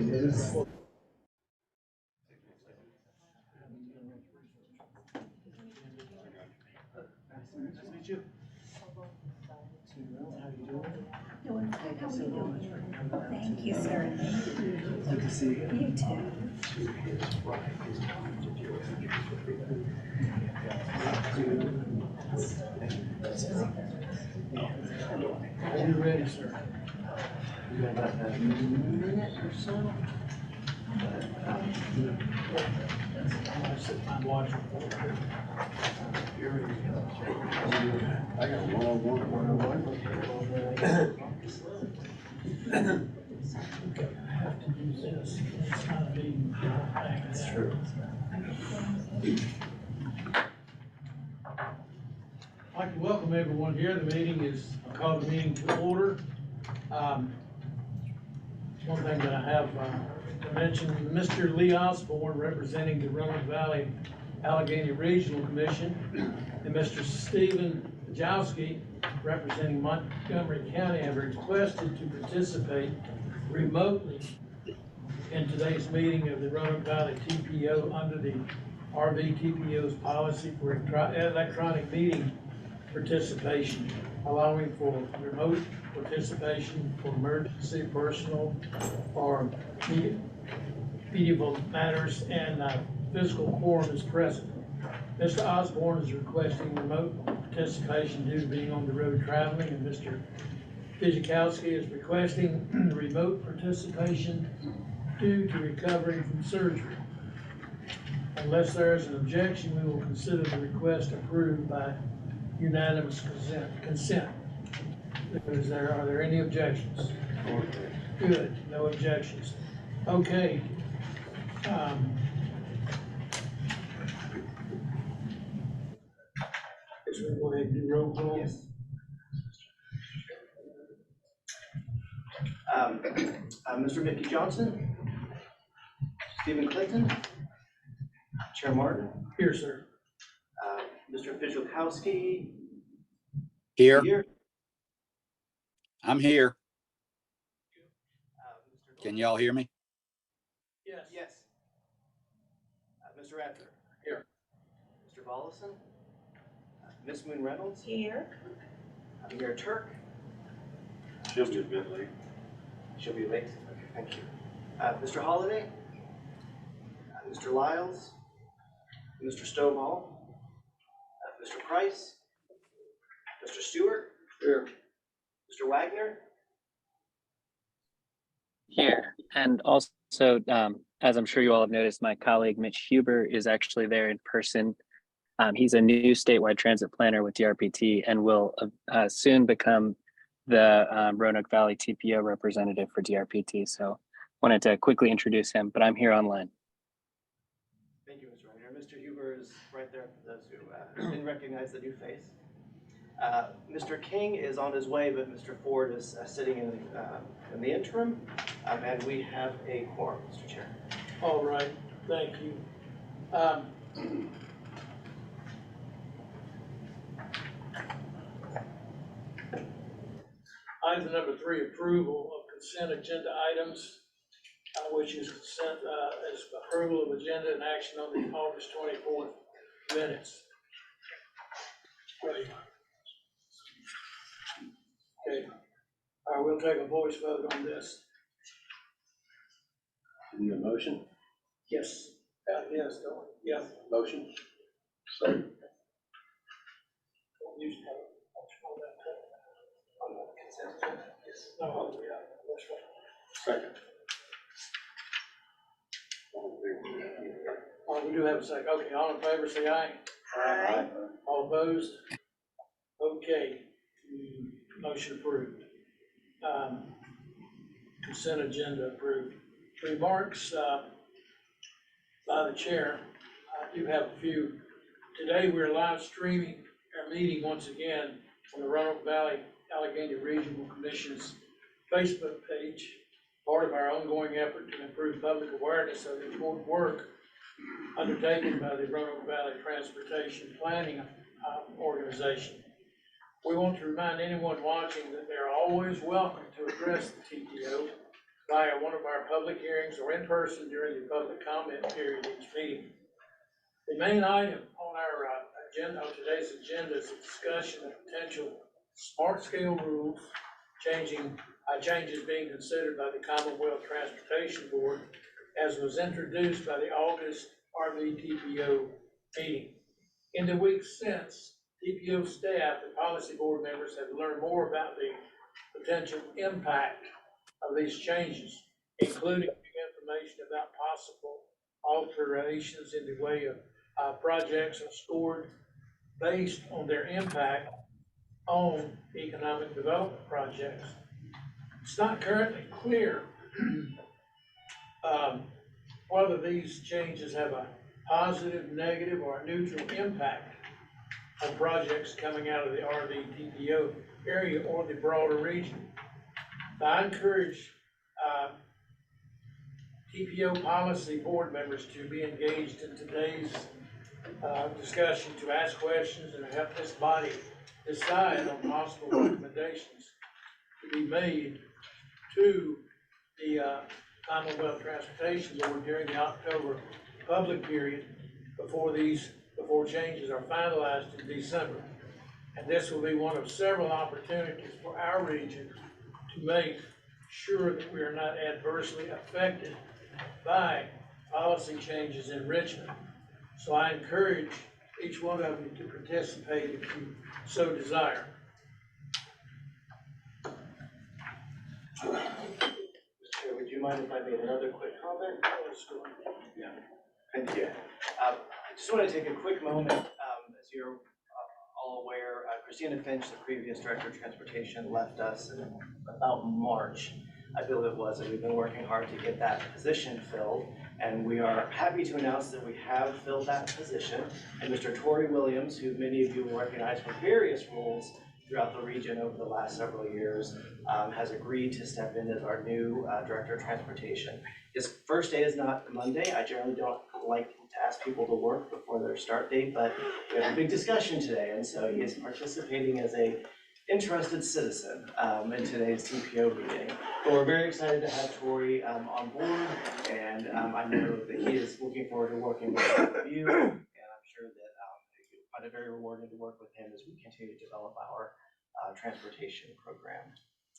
Doing good. How are you doing? Thank you, sir. Good to see you. You too. Are you ready, sir? You got about a minute or so? I'll sit my watch. I got one. I have to use this. It's not a meeting. That's true. I'd like to welcome everyone here. The meeting is, I call the meeting to order. One thing that I have to mention, Mr. Lee Osborne, representing the Roanoke Valley-Alleghany Regional Commission, and Mr. Stephen Jowski, representing Montgomery County, have requested to participate remotely in today's meeting of the Roanoke Valley TPO under the RVTPO's policy for electronic meeting participation, allowing for remote participation for emergency, personal, or mediable matters, and physical quorum is present. Mr. Osborne is requesting remote participation due to being on the road traveling, and Mr. Fizikowski is requesting remote participation due to recovering from surgery. Unless there is an objection, we will consider the request approved by unanimous consent. Are there any objections? Good, no objections. Okay. Guess we'll go ahead and do roll call. Yes. Mr. Mickey Johnson, Stephen Clayton, Chair Martin. Here, sir. Mr. Fizikowski. Here. I'm here. Can y'all hear me? Yes. Yes. Mr. Radford. Here. Mr. Vollison. Miss Moon Reynolds. Here. Mayor Turk. She'll be a bit late. She'll be late. Okay, thank you. Mr. Holliday. Mr. Lyles. Mr. Stovall. Mr. Price. Mr. Stewart. Here. Mr. Wagner. Here, and also, as I'm sure you all have noticed, my colleague Mitch Huber is actually there in person. He's a new statewide transit planner with DRPT and will soon become the Roanoke Valley TPO representative for DRPT. So wanted to quickly introduce him, but I'm here online. Thank you, Mr. Wagner. Mr. Huber is right there for those who didn't recognize the new face. Mr. King is on his way, but Mr. Ford is sitting in the interim, and we have a quorum, Mr. Chair. All right, thank you. Item number 3, approval of consent agenda items, which is consent as approval of agenda and action on the August 24th minutes. Right. Okay. All right, we'll take a voice vote on this. Need a motion? Yes. Yes, don't we? Yes. Motion? Second. No, yeah, that's right. Second. We do have a second. Okay, all in favor, say aye. Aye. All opposed? Okay, motion approved. Consent agenda approved. Remarks by the chair. I do have a few. Today we're live streaming our meeting once again on the Roanoke Valley-Alleghany Regional Commission's Facebook page, part of our ongoing effort to improve public awareness of the important work undertaken by the Roanoke Valley Transportation Planning Organization. We want to remind anyone watching that they're always welcome to address the TPO via one of our public hearings or in person during the public comment period of each meeting. The main item on our agenda, on today's agenda, is a discussion of potential smart scale rules changes being considered by the Commonwealth Transportation Board, as was introduced by the August RVTPO meeting. In the weeks since, TPO staff and policy board members have learned more about the potential impact of these changes, including information about possible alterations in the way of projects are scored based on their impact on economic development projects. It's not currently clear whether these changes have a positive, negative, or neutral impact on projects coming out of the RVTPO area or the broader region. I encourage TPO policy board members to be engaged in today's discussion, to ask questions and help this body decide on possible recommendations to be made to the Commonwealth Transportation Board during the October public period before changes are finalized in December. And this will be one of several opportunities for our region to make sure that we are not adversely affected by policy changes in Richmond. So I encourage each one of you to participate if you so desire. Mr. Chair, would you mind if I made another quick comment? Yeah. Thank you. I just want to take a quick moment. As you're all aware, Christina Finch, the previous Director of Transportation, left us in about March, I believe it was, and we've been working hard to get that position filled. And we are happy to announce that we have filled that position. And Mr. Torrey Williams, who many of you will recognize from various roles throughout the region over the last several years, has agreed to step in as our new Director of Transportation. His first day is not Monday. I generally don't like to ask people to work before their start date, but we have a big discussion today, and so he is participating as a interested citizen in today's TPO meeting. But we're very excited to have Torrey on board, and I know that he is looking forward to working with all of you, and I'm sure that you'll find it very rewarding to work with him as we continue to develop our transportation program.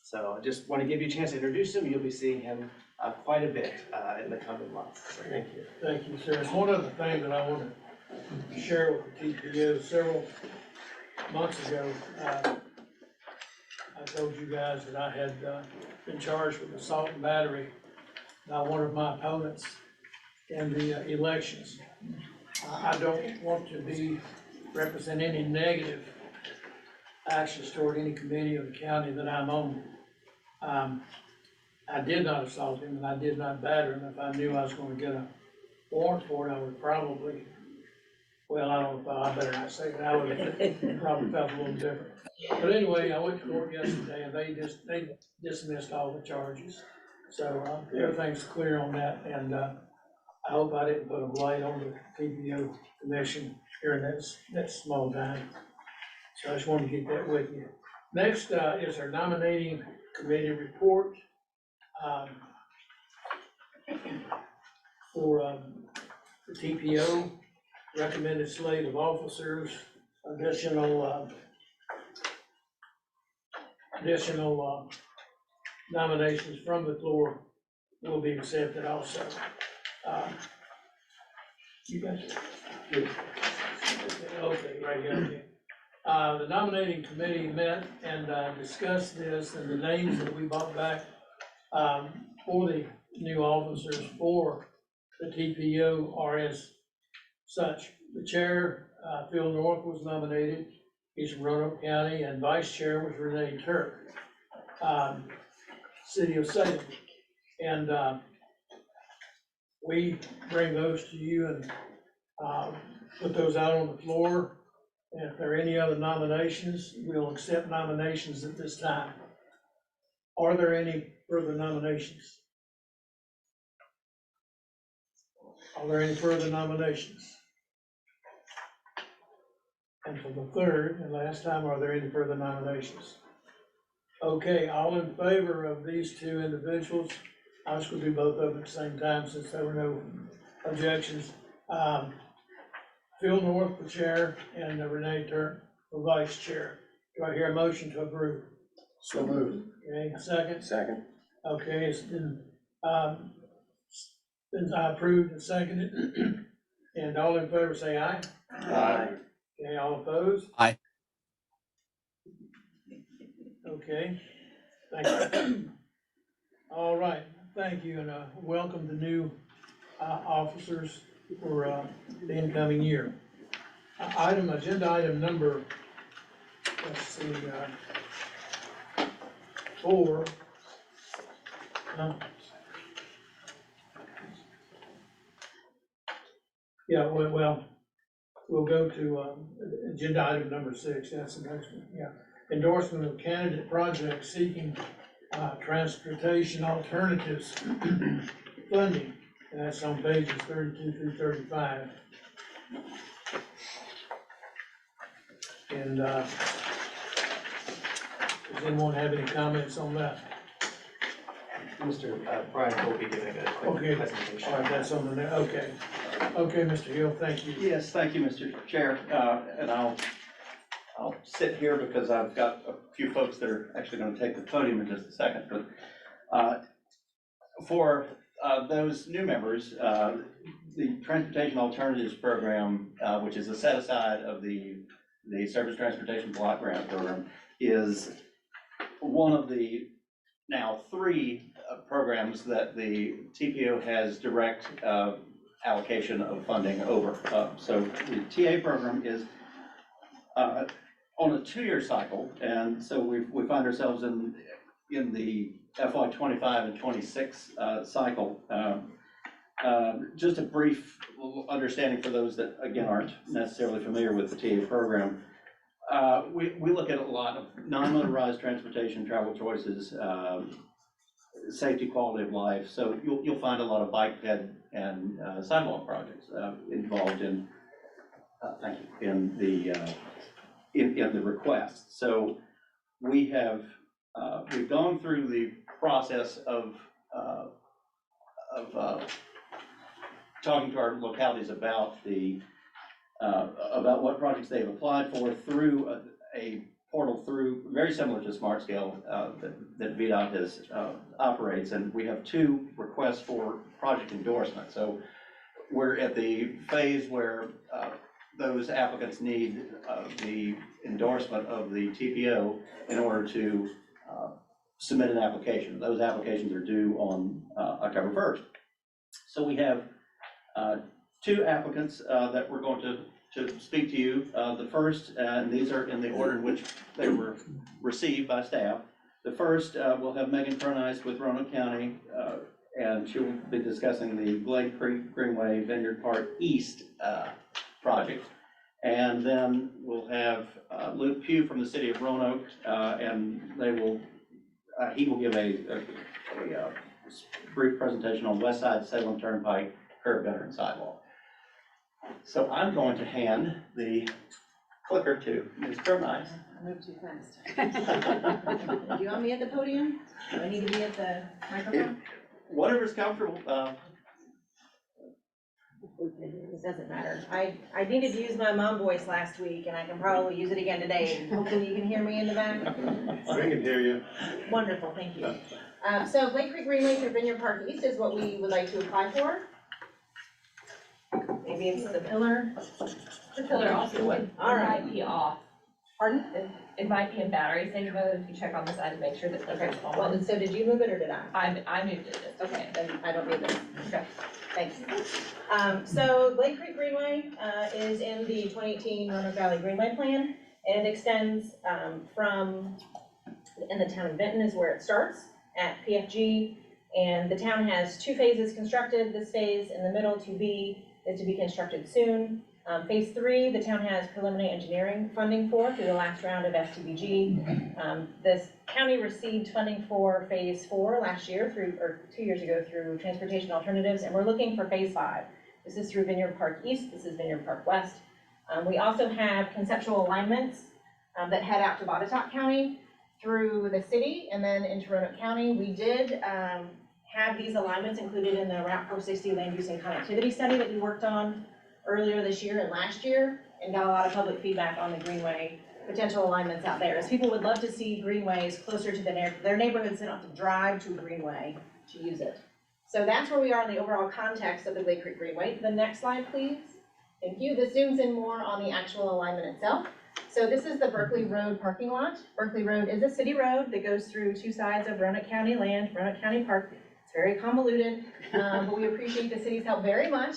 So I just want to give you a chance to introduce him. You'll be seeing him quite a bit in the coming months. So thank you. Thank you, sir. It's one other thing that I want to share with the TPO. Several months ago, I told you guys that I had been charged with assault and battery by one of my opponents in the elections. I don't want to represent any negative actions toward any committee of the county that I'm on. I did not assault him and I did not batter him. If I knew I was going to get a warrant for it, I would probably, well, I don't know, I better not say that. I would have probably felt a little different. But anyway, I went to court yesterday and they dismissed all the charges. So everything's clear on that, and I hope I didn't put a blight on the TPO commission here in that small time. So I just wanted to get that with you. Next is our nominating committee report for the TPO, recommended slate of officers, additional nominations from the floor will be accepted also. You guys? Okay, right here. Okay. The nominating committee met and discussed this, and the names that we brought back for the new officers for the TPO are as such. The chair, Phil North, was nominated. He's from Roanoke County, and vice chair was Renee Turk, City of Salem. And we bring those to you and put those out on the floor. And if there are any other nominations, we'll accept nominations at this time. Are there any further nominations? Are there any further nominations? And for the third and last time, are there any further nominations? Okay, all in favor of these two individuals I was gonna do both of them at the same time since there were no objections. Phil North for chair and Renee Turk for vice chair. Do I hear a motion to approve? So moved. Okay, second? Second. Okay, it's been approved and seconded. And all in favor say aye. Aye. Okay, all opposed? Aye. Okay, thank you. All right, thank you, and welcome the new officers for the incoming year. Agenda item number, let's see, 4. Yeah, well, we'll go to agenda item number 6, that's the next one, yeah. Endorsement of candidate projects seeking transportation alternatives funding, and that's on pages 32 through 35. And does anyone have any comments on that? Mr. Brian will be giving a quick Okay, presentation. all right, that's on the, okay. Okay, Mr. Hill, thank you. Yes, thank you, Mr. Chair, and I'll sit here because I've got a few folks that are actually going to take the podium in just a second, but for those new members, the Transportation Alternatives Program, which is a set aside of the Surface Transportation Block Grant Program, is one of the now 3 programs that the TPO has direct allocation of funding over. So the TA program is on a 2-year cycle, and so we find ourselves in the FY 25 and 26 cycle. Just a brief understanding for those that, again, aren't necessarily familiar with the TA program. We look at a lot of non-motorized transportation travel choices, safety, quality of life. So you'll find a lot of bike ped and sidewalk projects involved in the request. So we've gone through the process of talking to our localities about what projects they've applied for through a portal very similar to Smart Scale that VDOT operates, and we have 2 requests for project endorsement. So we're at the phase where those applicants need the endorsement of the TPO in order to submit an application. Those applications are due on October 1st. So we have 2 applicants that we're going to speak to you. The first, and these are in the order in which they were received by staff. The first, we'll have Megan Furnice with Roanoke County, and she'll be discussing the Glade Creek Greenway Vineyard Park East project. And then we'll have Luke Pugh from the city of Roanoke, and he will give a brief presentation on West Side Salem Turnpike curb, gutter, and sidewalk. So I'm going to hand the clicker to Ms. Furnice. I moved too fast. Do you want me at the podium? Do I need to be at the microphone? Whatever's comfortable. It doesn't matter. I needed to use my mom voice last week, and I can probably use it again today. Hopefully you can hear me in the back. We can hear you. Wonderful, thank you. So Glade Creek Greenway through Vineyard Park East is what we would like to apply for. Maybe it's the pillar. The pillar also would, All right. might be off. Pardon? It might be in battery saver mode if you check on the side to make sure that Okay, it's well, on. and so did you move it or did I? I moved it, Okay, then I don't need this. Okay. Thanks. So Glade Creek Greenway is in the 2018 Roanoke Valley Greenway Plan, and it extends from, in the town of Benton is where it starts, at PFG, and the town has 2 phases constructed. This phase in the middle, 2B, is to be constructed soon. Phase 3, the town has preliminary engineering funding for through the last round of STBG. This county received funding for phase 4 last year 2 years ago through Transportation Alternatives, and we're looking for phase 5. This is through Vineyard Park East, this is Vineyard Park West. We also have conceptual alignments that head out to Botetourt County through the city and then into Roanoke County. We did have these alignments included in the Route 460 land use and connectivity study that we worked on earlier this year and last year, and got a lot of public feedback on the greenway potential alignments out there. As people would love to see greenways closer to their neighborhoods, they don't have to drive to a greenway to use it. So that's where we are in the overall context of the Glade Creek Greenway. The next slide, please. Thank you. This zooms in more on the actual alignment itself. So this is the Berkeley Road parking lot. Berkeley Road is a city road that goes through two sides of Roanoke County land, Roanoke County Park. It's very convoluted, but we appreciate the city's help very much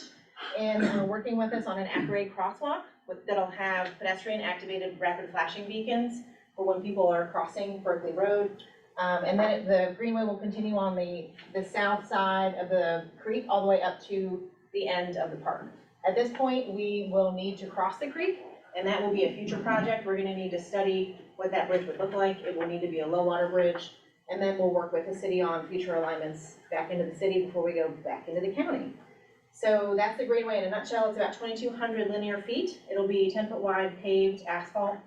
in working with us on an at-grade crosswalk that'll have pedestrian-activated rapid flashing beacons for when people are crossing Berkeley Road. And then the greenway will continue on the south side of the creek all the way up to the end of the park. At this point, we will need to cross the creek, and that will be a future project. We're gonna need to study what that bridge would look like. It will need to be a low water bridge, and then we'll work with the city on future alignments back into the city before we go back into the county. So that's the greenway in a nutshell. It's about 2,200 linear feet. It'll be 10-foot wide paved asphalt.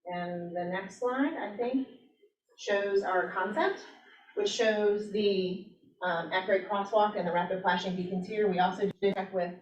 And the next slide, I think, shows our concept, which shows the at-grade crosswalk and the rapid flashing beacons here. We also did check with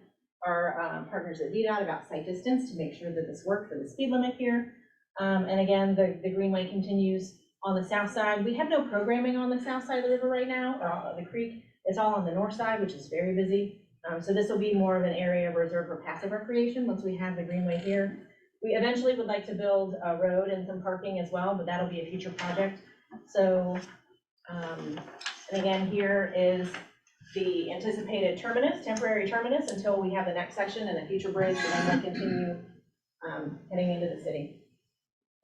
our partners at VDOT about site distance to make sure that this worked for the speed limit here. And again, the greenway continues on the south side. We have no programming on the south side of the river right now, or the creek. It's all on the north side, which is very busy. So this will be more of an area reserved for passive recreation once we have the greenway here. We eventually would like to build a road and some parking as well, but that'll be a future project. So, and again, here is the anticipated terminus, temporary terminus, until we have the next section and a future bridge, and then we'll continue heading into the city.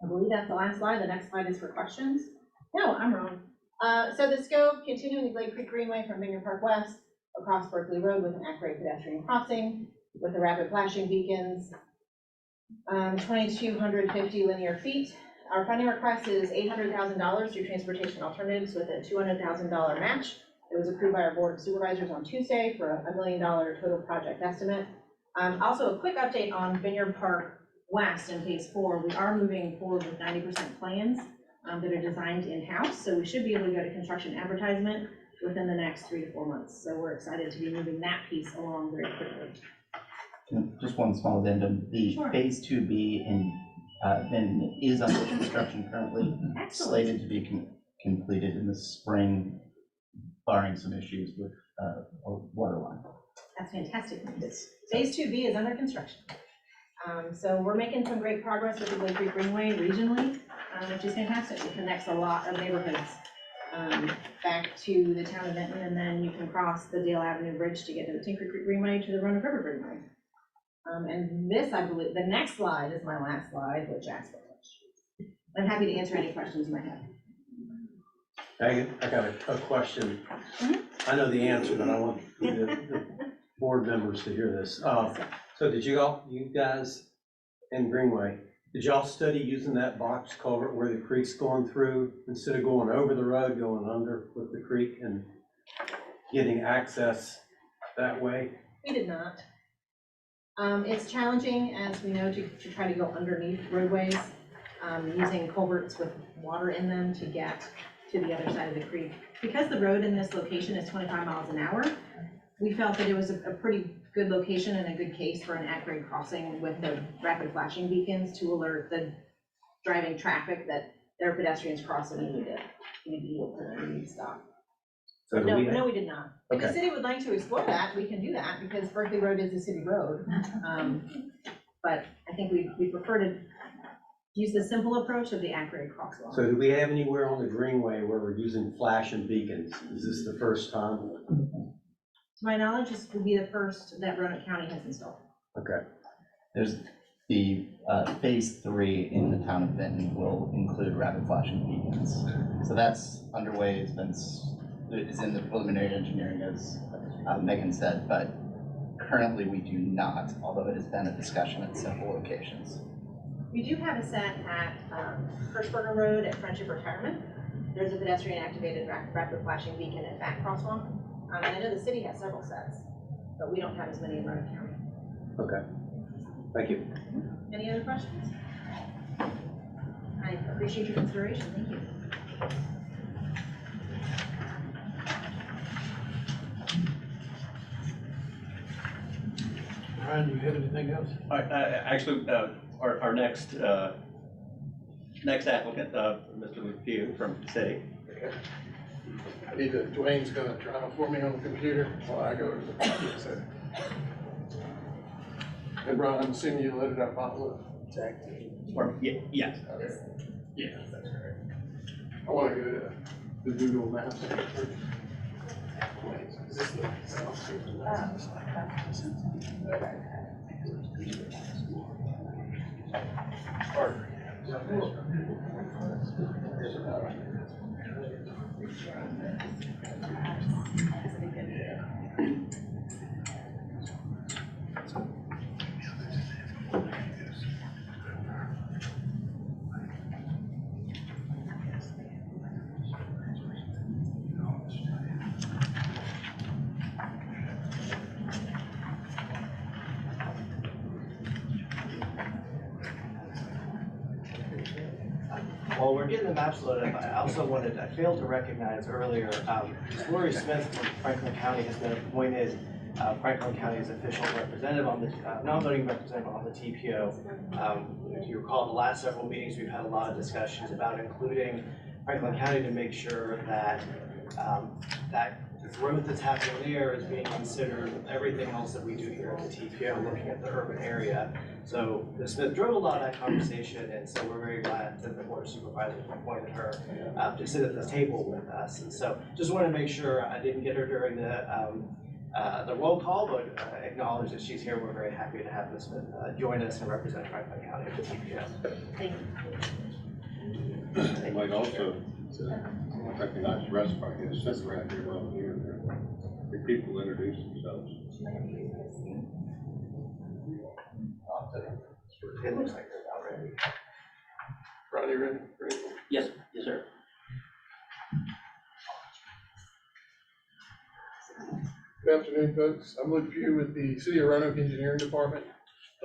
I believe that's the last slide. The next slide is for questions. No, I'm wrong. So the scope, continuing the Glade Creek Greenway from Vineyard Park West across Berkeley Road with an at-grade pedestrian crossing with the rapid flashing beacons, 2,250 linear feet. Our funding request is $800,000 through Transportation Alternatives with a $200,000 match. It was approved by our Board of Supervisors on Tuesday for a $1 million total project estimate. Also, a quick update on Vineyard Park West in phase 4. We are moving forward with 90% plans that are designed in-house, so we should be able to go to construction advertisement within the next 3 to 4 months. So we're excited to be moving that piece along very quickly. Just one small addendum. The Sure. phase 2B then is under construction currently. Excellent. Slated to be completed in the spring, barring some issues with a water line. That's fantastic news. Phase 2B is under construction. So we're making some great progress with the Glade Creek Greenway regionally, which is fantastic. It connects a lot of neighborhoods back to the town of Benton, and then you can cross the Dale Avenue Bridge to get to the Tinker Creek Greenway to the Roanoke River Greenway. And this, I believe, the next slide is my last slide, which asks for questions. I'm happy to answer any questions you might have. I got a question. I know the answer, but I want the board members to hear this. So did you guys in Greenway, did y'all study using that box culvert where the creek's going through, instead of going over the road, going under with the creek and getting access that way? We did not. It's challenging, as we know, to try to go underneath roadways, using culverts with water in them to get to the other side of the creek. Because the road in this location is 25 miles an hour, we felt that it was a pretty good location and a good case for an at-grade crossing with the rapid flashing beacons to alert the driving traffic that there are pedestrians crossing and you need to stop. So No, we did not. If the Okay. city would like to explore that, we can do that, because Berkeley Road is a city road. But I think we prefer to use the simple approach of the at-grade crosswalk. So do we have anywhere on the Greenway where we're using flash and beacons? Is this the first time? To my knowledge, this would be the first that Roanoke County has installed. Okay. There's the phase 3 in the town of Benton will include rapid flashing beacons. So that's underway. It's in the preliminary engineering, as Megan said, but currently we do not, although it has been a discussion at several locations. We do have a set at Hirschberger Road at Friendship Retirement. There's a pedestrian activated rapid flashing beacon at that crosswalk. And I know the city has several sets, but we don't have as many in Roanoke County. Okay. Thank you. Any other questions? I appreciate your consideration. Thank you. Brian, do you have anything else? Actually, our next applicant, Mr. LePew from the city. Dwayne's gonna draw for me on the computer while I go over the project, so. And Brian, I'm assuming you loaded up Outlook. Or, yes. Okay. Yeah, that's correct. I wanna go to the Google Maps. Is this the South Street? While we're getting the maps loaded up, I failed to recognize earlier, Lori Smith from Franklin County has been appointed Franklin County's official representative on the, non-voting representative on the TPO. If you recall, the last several meetings, we've had a lot of discussions about including Franklin County to make sure that that growth that's happening there is being considered with everything else that we do here at the TPO, looking at the urban area. So Ms. Smith drove a lot of that conversation, and so we're very glad that the Board of Supervisors appointed her to sit at this table with us. And so just want to make sure I didn't get her during the roll call, but acknowledge that she's here. We're very happy to have Ms. Smith join us and represent Franklin County at the TPO. Thank you. I might also recognize the rest of our guests sitting right here over here. The people introduce themselves. It looks like they're about ready. Ronnie, ready? Yes, sir. Good afternoon, folks. I'm Luke Pugh with the City of Roanoke Engineering Department.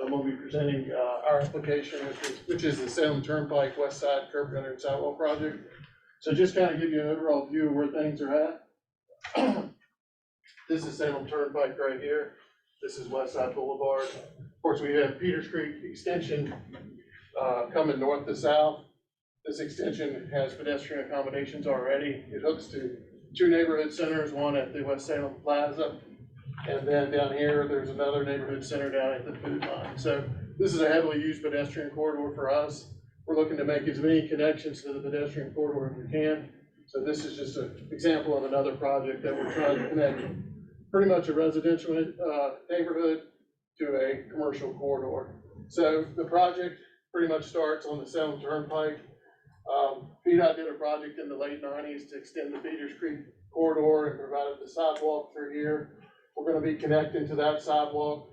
I'm going to be presenting our application, which is the Salem Turnpike West Side Curb Gutter and Sidewalk Project. So just kind of give you an overall view of where things are at. This is Salem Turnpike right here. This is West Side Boulevard. Of course, we have Peters Creek Extension coming north to south. This extension has pedestrian accommodations already. It hooks to two neighborhood centers, one at the West Salem Plaza, and then down here, there's another neighborhood center down at the food line. So this is a heavily used pedestrian corridor for us. We're looking to make as many connections to the pedestrian corridor as we can. So this is just an example of another project that we're trying to connect pretty much a residential neighborhood to a commercial corridor. So the project pretty much starts on the Salem Turnpike. VDOT did a project in the late 90s to extend the Peters Creek corridor and provided the sidewalk through here. We're going to be connecting to that sidewalk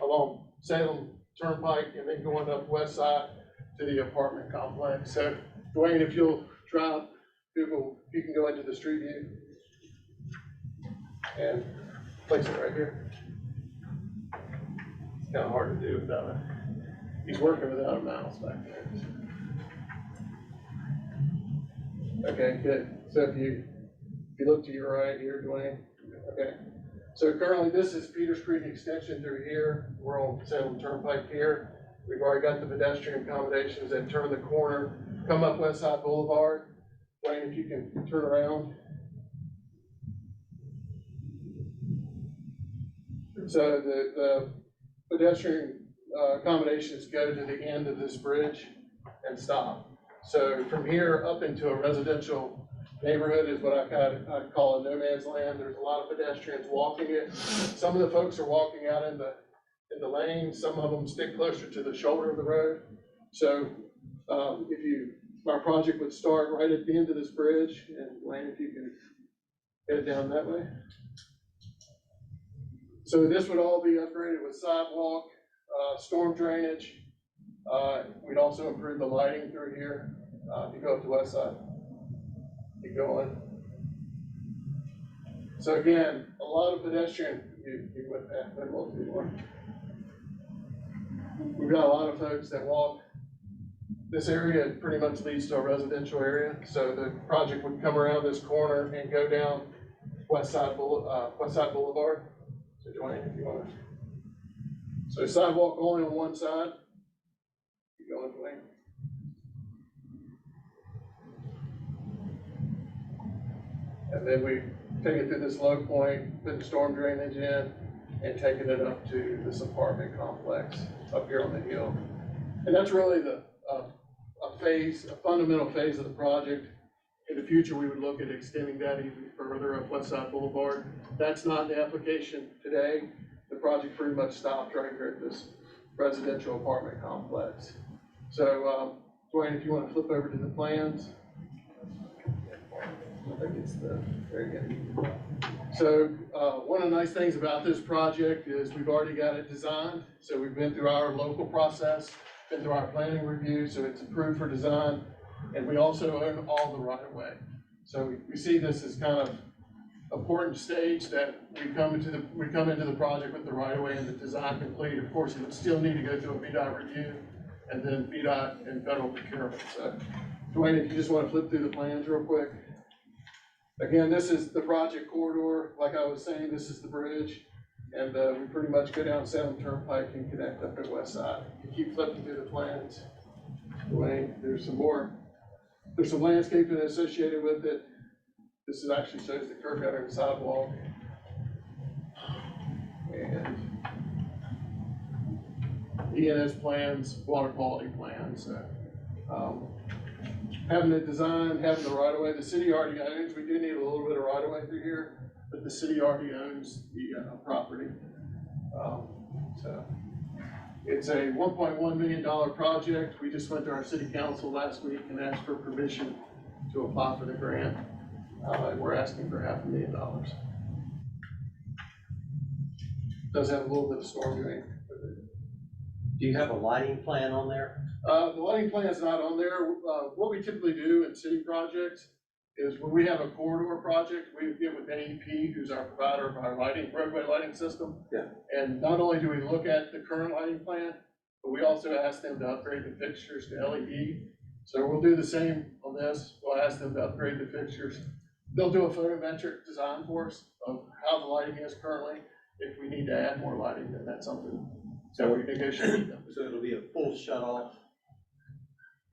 along Salem Turnpike and then going up West Side to the apartment complex. So Dwayne, if you'll drive Google, you can go into the street view and place it right here. It's kind of hard to do without it. He's working without a mouse back there. Okay, good. So if you look to your right here, Dwayne, okay. So currently this is Peters Creek Extension through here. We're on Salem Turnpike here. We've already got the pedestrian accommodations that turn the corner, come up West Side Boulevard. Dwayne, if you can turn around. So the pedestrian accommodations go to the end of this bridge and stop. So from here up into a residential neighborhood is what I call a no man's land. There's a lot of pedestrians walking it. Some of the folks are walking out in the lane. Some of them stick closer to the shoulder of the road. So our project would start right at the end of this bridge, and Wayne, if you can get it down that way. So this would all be upgraded with sidewalk, storm drainage. We'd also improve the lighting through here. If you go up the west side, keep going. So again, a lot of pedestrian, you went back, there won't be more. We've got a lot of folks that walk. This area pretty much leads to a residential area. So the project would come around this corner and go down West Side Boulevard. So Dwayne, if you want to. So sidewalk only on one side. Keep going, Dwayne. And then we take it to this low point, put the storm drainage in, and taking it up to this apartment complex up here on the hill. And that's really the, a fundamental phase of the project. In the future, we would look at extending that even further up West Side Boulevard. That's not the application today. The project pretty much stopped right here at this residential apartment complex. So, Dwayne, if you want to flip over to the plans. I think it's the, very good. So, one of the nice things about this project is we've already got it designed. So we've been through our local process, been through our planning review, so it's approved for design. And we also own all the right of way. So we see this as kind of important stage that we come into the project with the right of way and the design complete. Of course, it would still need to go through a VDOT review and then VDOT and federal procurement. So, Dwayne, if you just want to flip through the plans real quick. Again, this is the project corridor. Like I was saying, this is the bridge. And we pretty much go down Salem Turnpike and connect up at West Side. You keep flipping through the plans. Dwayne, there's some landscaping associated with it. This is actually shows the curb gutter and sidewalk. And ENS plans, water quality plans. Having it designed, having the right of way, the city already owns. We do need a little bit of right of way through here, but the city already owns the property. So it's a $1.1 million project. We just went to our city council last week and asked for permission to apply for the grant. And we're asking for $500,000. Does have a little bit of storm drain. Do you have a lighting plan on there? The lighting plan is not on there. What we typically do in city projects is when we have a corridor project, we get with AEP, who's our provider of our roadway lighting system. Yeah. And not only do we look at the current lighting plan, but we also ask them to upgrade the fixtures to LED. So we'll do the same on this. We'll ask them to upgrade the fixtures. They'll do a photometric design for us of how the lighting is currently. If we need to add more lighting, then that's something that we negotiate. So it'll be a full shut off,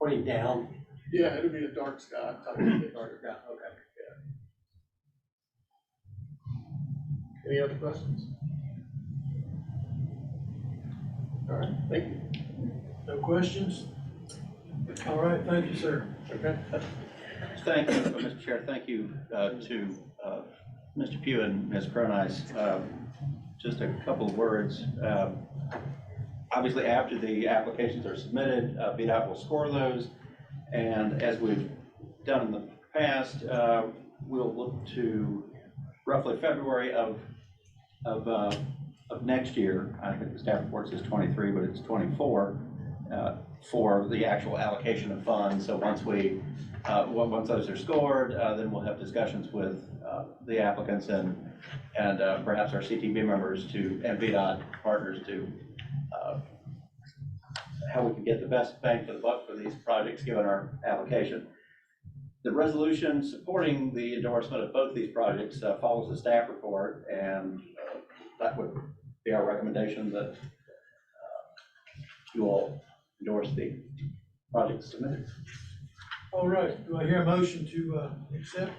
pointing down. Yeah, it'll be a dark sky type of thing. Dark sky, okay. Yeah. Any other questions? All right, thank you. No questions? All right, thank you, sir. Okay. Thank you, Mr. Chair. Thank you to Mr. Pugh and Ms. Cronice. Just a couple of words. Obviously, after the applications are submitted, VDOT will score those. And as we've done in the past, we'll look to roughly February of next year. I think the staff report says 23, but it's 24 for the actual allocation of funds. So once those are scored, then we'll have discussions with the applicants and perhaps our CTB members and VDOT partners to how we can get the best bang for the buck for these projects given our application. The resolution supporting the endorsement of both these projects follows the staff report, and that would be our recommendation that you all endorse the projects submitted. All right, do I hear a motion to accept?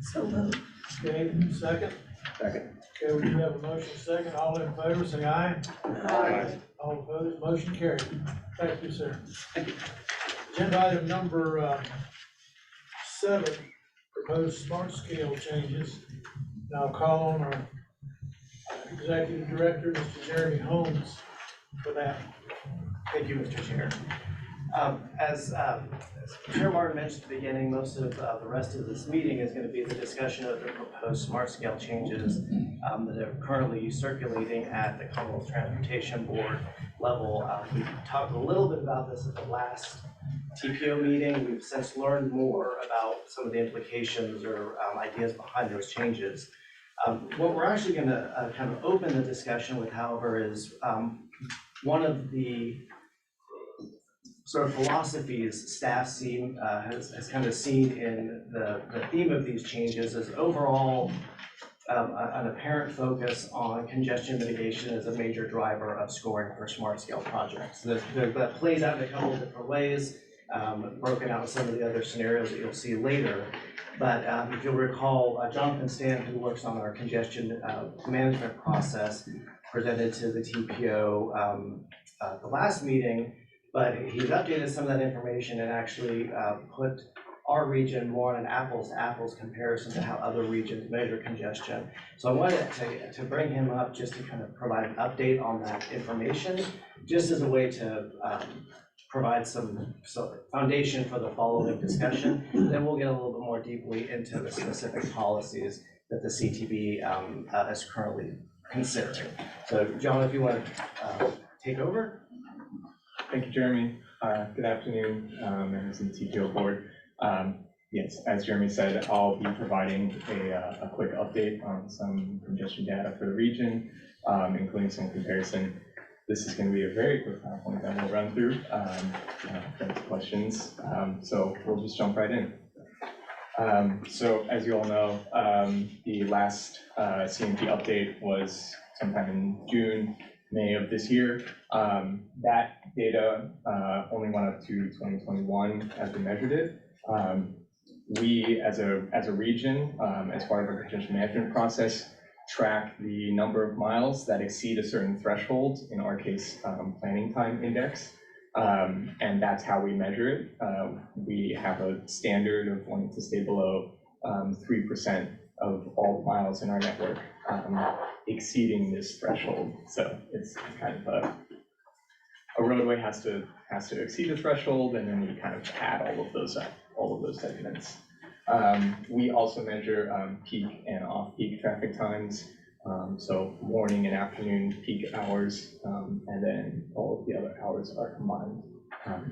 So moved. Okay, second? Second. Okay, we do have a motion second. All in favor, say aye. Aye. All opposed, motion carried. Thank you, sir. Agenda item number 7, proposed smart scale changes. Now I'll call on our executive director, Mr. Jeremy Holmes, for that. Thank you, Mr. Chair. As Chair Martin mentioned at the beginning, most of the rest of this meeting is going to be the discussion of the proposed smart scale changes that are currently circulating at the Commonwealth Transportation Board level. We talked a little bit about this at the last TPO meeting. We've since learned more about some of the implications or ideas behind those changes. What we're actually going to kind of open the discussion with, however, is one of the sort of philosophies staff has kind of seen in the theme of these changes is overall an apparent focus on congestion mitigation as a major driver of scoring for smart scale projects. That plays out in a couple of different ways, broken out in some of the other scenarios that you'll see later. But if you'll recall, Jonathan Stan, who works on our congestion management process, presented to the TPO the last meeting, but he's updated some of that information and actually put our region more on an apples to apples comparison to how other regions measure congestion. So I wanted to bring him up just to kind of provide an update on that information, just as a way to provide some foundation for the following discussion. Then we'll get a little bit more deeply into the specific policies that the CTB is currently considering. So John, if you want to take over. Thank you, Jeremy. Good afternoon, members of the TPO board. Yes, as Jeremy said, I'll be providing a quick update on some congestion data for the region, including some comparison. This is going to be a very quick PowerPoint that we'll run through. Thanks questions. So we'll just jump right in. So as you all know, the last CMP update was sometime in June, May of this year. That data only went up to 2021 as we measured it. We, as a region, as part of our congestion management process, track the number of miles that exceed a certain threshold, in our case, planning time index, and that's how we measure it. We have a standard of wanting to stay below 3% of all miles in our network exceeding this threshold. So it's kind of a roadway has to exceed a threshold, and then we kind of add all of those segments. We also measure peak and off-peak traffic times, so morning and afternoon peak hours, and then all of the other hours are combined.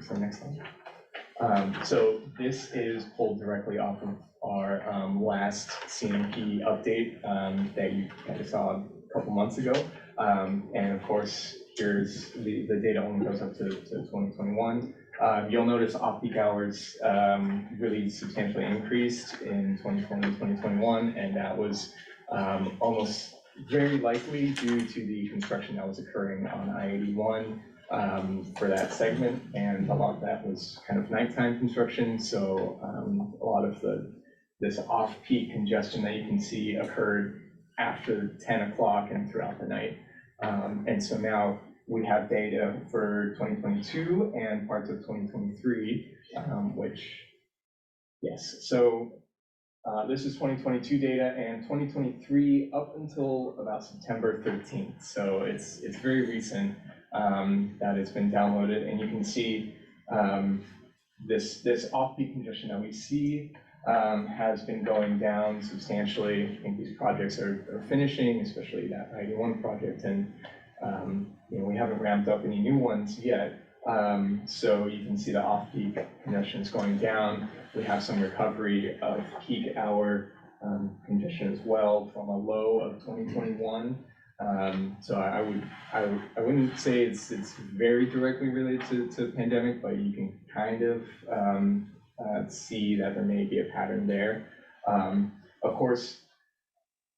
So next slide. So this is pulled directly off of our last CMP update that you guys saw a couple months ago, and of course here's the data only goes up to 2021. You'll notice off-peak hours really substantially increased in 2020, 2021, and that was almost very likely due to the construction that was occurring on I-81 for that segment, and a lot of that was kind of nighttime construction, so a lot of this off-peak congestion that you can see occurred after 10 o'clock and throughout the night. And so now we have data for 2022 and parts of 2023, so this is 2022, data, and 2023 up until about September 13th. So it's very recent that it's been downloaded, and you can see this off-peak congestion that we see has been going down substantially. I think these projects are finishing, especially that I-81 project, and we haven't ramped up any new ones yet. So you can see the off-peak congestion is going down. We have some recovery of peak hour congestion as well from a low of 2021. So I wouldn't say it's very directly related to pandemic, but you can kind of see that there may be a pattern there. Of course,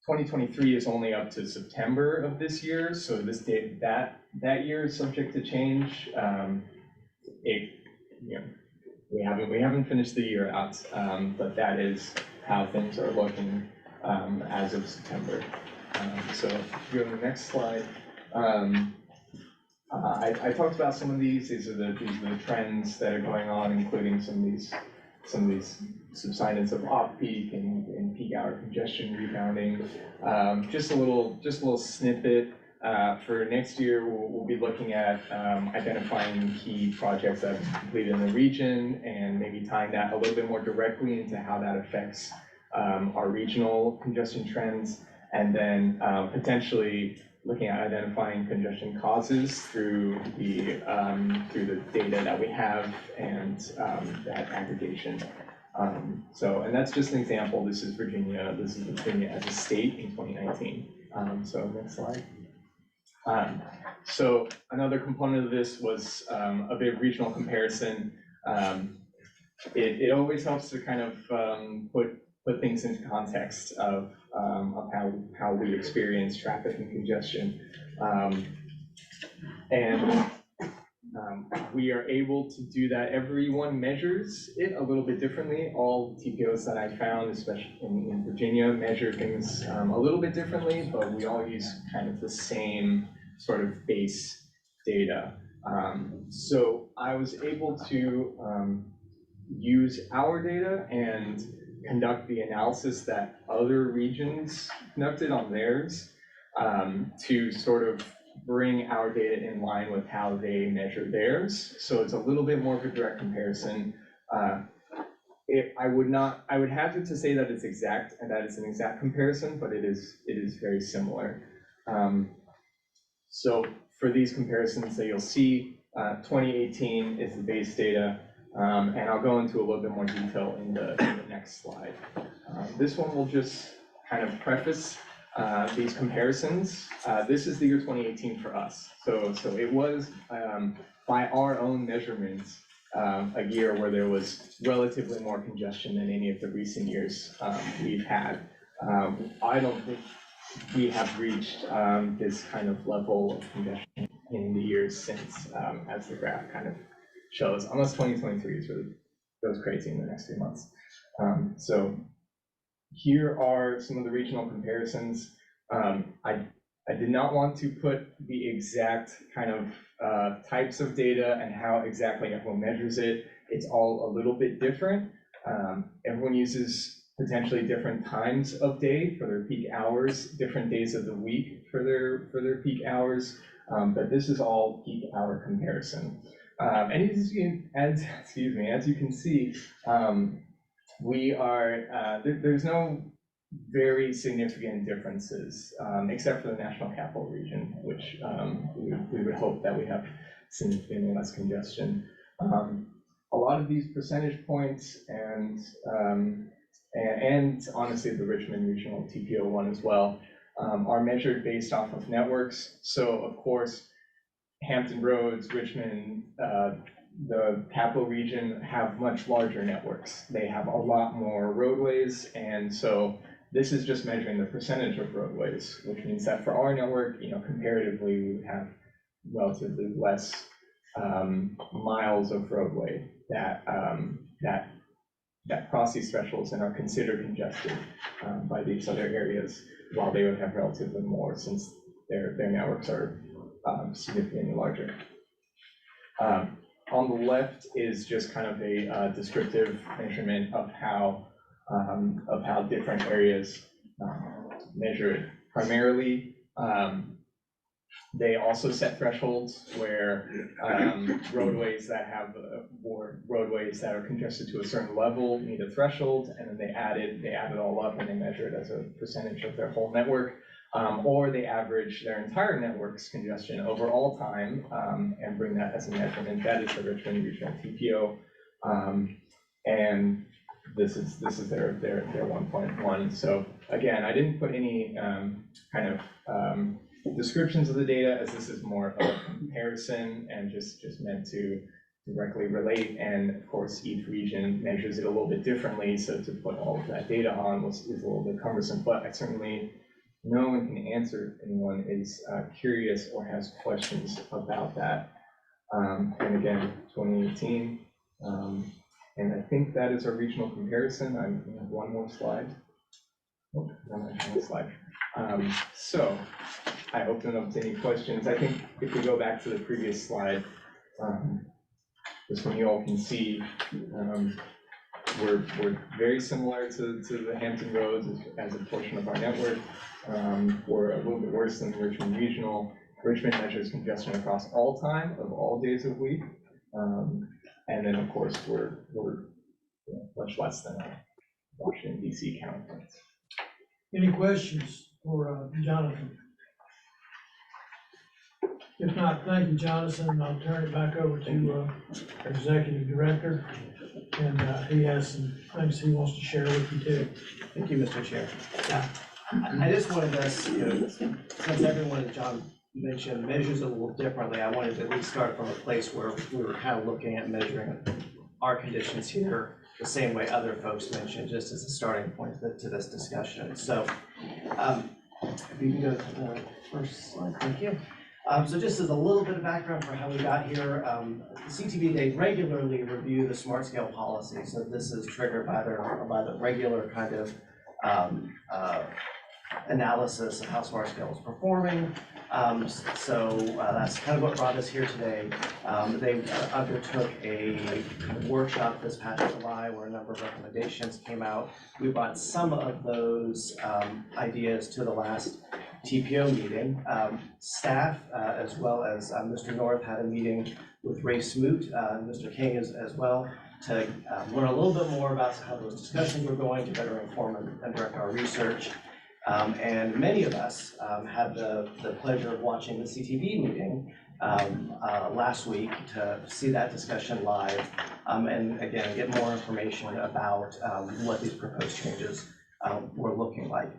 2023 is only up to September of this year, so this date that year is subject to change. We haven't finished the year out, but that is how things are looking as of September. So if you go to the next slide. I talked about some of these. These are the trends that are going on, including some of these subsidence of off-peak and peak hour congestion rebounding. Just a little snippet. For next year, we'll be looking at identifying key projects that have been completed in the region and maybe tying that a little bit more directly into how that affects our regional congestion trends, and then potentially looking at identifying congestion causes through the data that we have and that aggregation. And that's just an example. This is Virginia. This is Virginia as a state in 2019. So next slide. So another component of this was a bit of regional comparison. It always helps to kind of put put things into context of how we experience traffic and congestion. We are able to do that. Everyone measures it a little bit differently. All TPOs that I found, especially in Virginia, measure things a little bit differently, but we all use kind of the same sort of base data. So I was able to use our data and conduct the analysis that other regions conducted on theirs to sort of bring our data in line with how they measure theirs. So it's a little bit more of a direct comparison. I would have to say that it's exact and that it's an exact comparison, but it is very similar. So for these comparisons that you'll see, 2018 is the base data, and I'll go into a little bit more detail in the next slide. This one will just kind of preface these comparisons. This is the year 2018 for us. So it was, by our own measurements, a year where there was relatively more congestion than any of the recent years we've had. I don't think we have reached this kind of level of congestion in the years since, as the graph kind of shows, unless 2023 is really goes crazy in the next few months. So here are some of the regional comparisons. I did not want to put the exact kind of types of data and how exactly everyone measures it. It's all a little bit different. Everyone uses potentially different times of day for their peak hours, different days of the week for their peak hours, but this is all peak hour comparison. And as you can see, we are there's no very significant differences, except for the National Capital Region, which we would hope that we have significantly less congestion. A lot of these percentage points and honestly the Richmond Regional TPO one as well are measured based off of networks. So of course, Hampton Roads, Richmond, the Capital Region have much larger networks. They have a lot more roadways, and so this is just measuring the percentage of roadways, which means that for our network, comparatively, we would have relatively less miles of roadway that cross these thresholds and are considered congested by these other areas, while they would have relatively more since their networks are significantly larger. On the left is just kind of a descriptive measurement of how different areas measure it. Primarily, they also set thresholds where roadways that have or roadways that are congested to a certain level need a threshold, and then they add it all up and they measure it as a percentage of their whole network. Or they average their entire network's congestion over all time and bring that as a measurement. That is the Richmond Regional TPO, and this is their 1.1. So again, I didn't put any kind of descriptions of the data, as this is more of a comparison and just meant to directly relate. And of course, each region measures it a little bit differently. So to put all of that data on is a little bit cumbersome, but I certainly. No one can answer if anyone is curious or has questions about that. And again, 2018. And I think that is our regional comparison. I have one more slide. Oh, one more slide. So I open up to any questions. I think if we go back to the previous slide, this one you all can see, we're very similar to the Hampton Roads as a portion of our network. We're a little bit worse than the Richmond Regional. Richmond measures congestion across all time of all days of week. And then of course, we're much less than Washington DC counterparts. Any questions for Jonathan? If not, thank you, Jonathan. I'll turn it back over to our Executive Director. And he has some things he wants to share with you too. Thank you, Mr. Chair. I just wanted us, since everyone, as John mentioned, measures it a little differently, I wanted to at least start from a place where we were kind of looking at measuring our conditions here the same way other folks mentioned, just as a starting point to this discussion. So if you can go to the first slide, thank you. So just as a little bit of background for how we got here, the CTV, they regularly review the smart scale policy. So this is triggered by the regular kind of analysis of how smart scale is performing. That's kind of what brought us here today. They undertook a kind of workshop this past July where a number of recommendations came out. We brought some of those ideas to the last TPO meeting. Staff, as well as Mr. North, had a meeting with Ray Smoot, and Mr. King as well, to learn a little bit more about how those discussions were going, to better inform and direct our research. And many of us had the pleasure of watching the CTV meeting last week to see that discussion live, and again, get more information about what these proposed changes were looking like.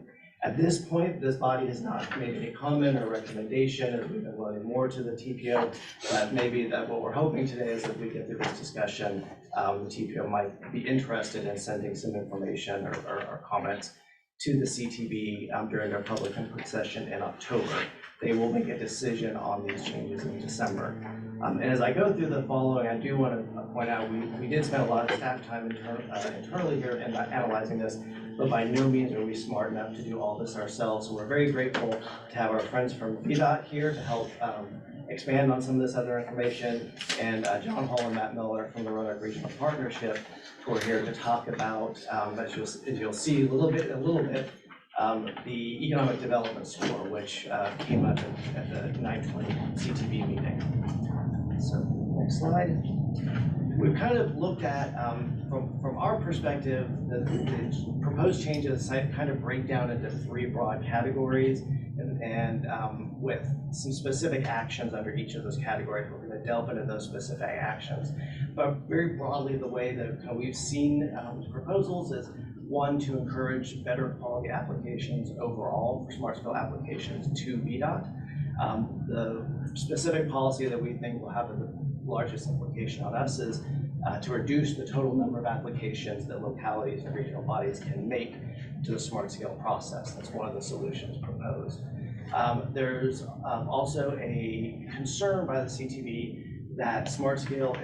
At this point, this body has not made any comment or recommendation, as we've been learning more to the TPO, but maybe that what we're hoping today is that we get through this discussion, the TPO might be interested in sending some information or comments to the CTV during their public input session in October. They will make a decision on these changes in December. And as I go through the following, I do want to point out we did spend a lot of staff time internally here in analyzing this, but by no means are we smart enough to do all this ourselves. So we're very grateful to have our friends from VDOT here to help expand on some of this other information, and John Hall and Matt Miller from the Roanoke Regional Partnership, who are here to talk about, as you'll see a little bit, the economic development score, which came up at the 920 CTV meeting. So next slide. We've kind of looked at, from our perspective, the proposed changes kind of break down into three broad categories, and with some specific actions under each of those categories. We're going to delve into those specific actions. But very broadly, the way that we've seen proposals is, one, to encourage better quality applications overall for smart scale applications to VDOT. The specific policy that we think will have the largest implication on us is to reduce the total number of applications that localities and regional bodies can make to the smart scale process. That's one of the solutions proposed. There's also a concern by the CTV that smart scale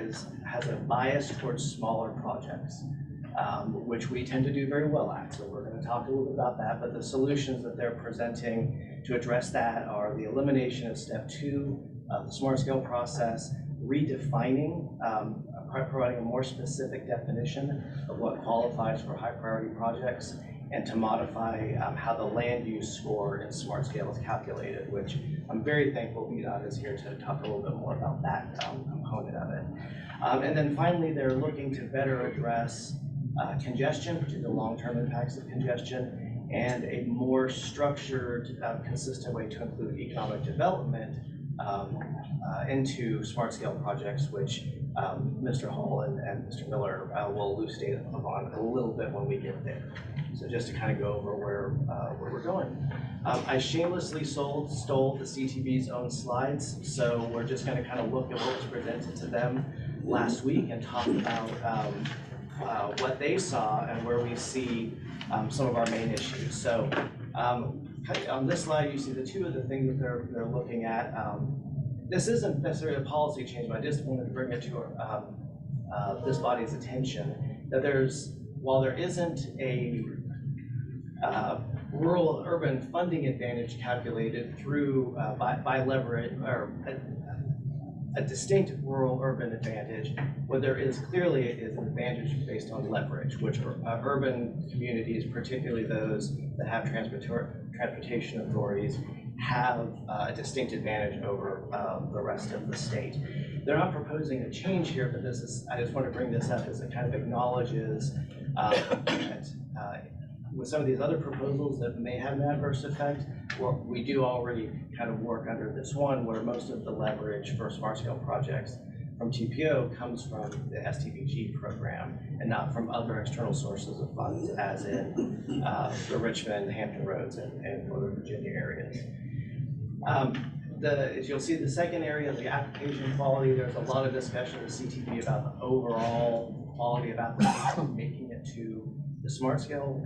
has a bias towards smaller projects, which we tend to do very well at. So we're going to talk a little bit about that, but the solutions that they're presenting to address that are the elimination of step 2 of the smart scale process, redefining, providing a more specific definition of what qualifies for high priority projects, and to modify how the land use score in smart scale is calculated, which I'm very thankful VDOT is here to talk a little bit more about that component of it. And then finally, they're looking to better address congestion, particularly long-term impacts of congestion, and a more structured, consistent way to include economic development into smart scale projects, which Mr. Hall and Mr. Miller will elucidate on a little bit when we get there. So just to kind of go over where we're going. I shamelessly stole the CTV's own slides, so we're just going to kind of look at what was presented to them last week and talk about what they saw and where we see some of our main issues. So on this slide, you see the two of the things that they're looking at. This isn't necessarily a policy change, but I just wanted to bring it to this body's attention that while there isn't a rural urban funding advantage calculated through by leverage or a distinct rural urban advantage, what there is clearly is an advantage based on leverage, which urban communities, particularly those that have transportation authorities, have a distinct advantage over the rest of the state. They're not proposing a change here, but I just want to bring this up as it kind of acknowledges that with some of these other proposals that may have an adverse effect, we do already kind of work under this one where most of the leverage for smart scale projects from TPO comes from the STVG program and not from other external sources of funds, as in the Richmond, Hampton Roads, and Northern Virginia areas. As you'll see, the second area, the application quality, there's a lot of discussion with CTP about the overall quality of application, making it to the smart scale,